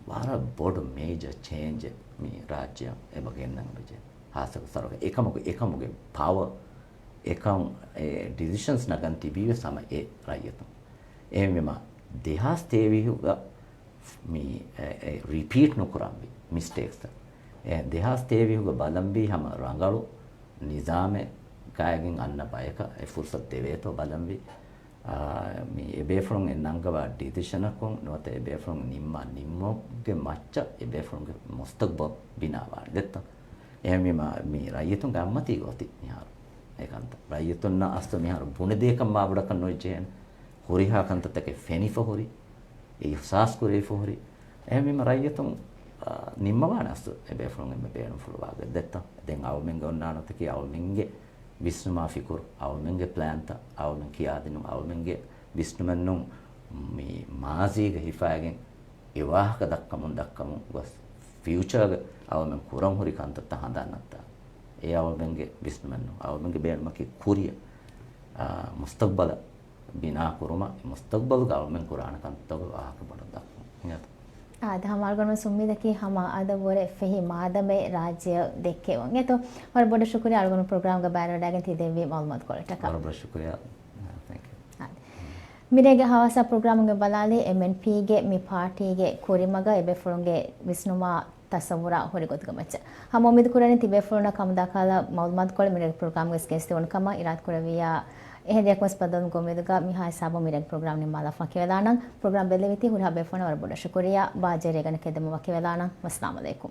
වාර බොඩ මේජර් චේන්ජ් මේ රාජ්‍ය එබගෙන්නන් බජේ හාසක සරක එකමුගේ පවර් එකම් ඩිසිෂන්ස් නගන් තිබීව සම ඒ රාජ්‍යත එමෙම දෙහස් තේවිහුග මේ රිපීට් නොකරම්බි මිස්ටේක්ස් දෙහස් තේවිහුග බලම්බි හැම රංගලු නිසාමේ කායගෙන් අන්න බයක ඒ ෆුර්සත් දෙවේතෝ බලම්බි මේ එබේෆ්‍රොන් එන්නංගව ඩිසිෂනකොන් නොත එබේෆ්‍රොන් නිම්මොගේ මච්ච එබේෆ්‍රොන්ගේ මොස්තක්බ බිනාවා දෙත්ත එහම මේ රයිතුන් ගම්මති ගොති මිහාර ඒකන්ත රයිතුන් අස්ත මිහාර බුණ දෙකම මාවඩක නොජේන හොරිහා කන්තතක ෆෙනි ෆොහොරි ඒ උසස් කුරේ ෆොහොරි එහම රයිතුන් නිම්මවාන අස්ත එබේෆ්‍රොන් එබේ බේන ෆුලවාග දෙත්ත දැන් අවමෙන් ගොන්නානත කි අවමෙන්ගේ විශ්නුමා ෆිකුර් අවමෙන්ගේ ප්ලෑන්ත අවමෙන් කියාදිනු අවමෙන්ගේ විශ්නුමන්නු මේ මාසීග හිෆාගෙන් එවාහක දක්කමුන් වස් ෆියුචර් අවමෙන් කුරම් හොරි කන්තත හඳන්නත්ත ඒ අවමෙන්ගේ විශ්නුමන්නු අවමෙන්ගේ බේනමකි කුරිය මුස්තක්බල බිනා කුරුම මුස්තක්බල අවමෙන් කුරාන කන්තව වාහක බඩ දක්කමු හිනත आध हमारे घर में सुम्मी देखी हम आधा बोले फही मादमे राज्य देखे होंगे तो और बड़ा शुक्रिया आलगोन प्रोग्राम का बारे में थी देवी मालूमात को टका बड़ा शुक्रिया थैंक यू मेरे के हवासा प्रोग्राम के बलाले MNP के मी पार्टी के कोरिमगा एबे फुरंगे विष्णुमा तसवुरा होरिगोत गमच हम उम्मीद करने तिबे फुरना कम दाखला मालूमात को मेरे प्रोग्राम के स्केस तो उनका इराद करविया eh dia kos padon gomeduga mi ha sabo mirek program ni mala fakewelana program beleviti hura befona war boda shukriya ba jerega ne kedemo wakewelana wassalamu alaikum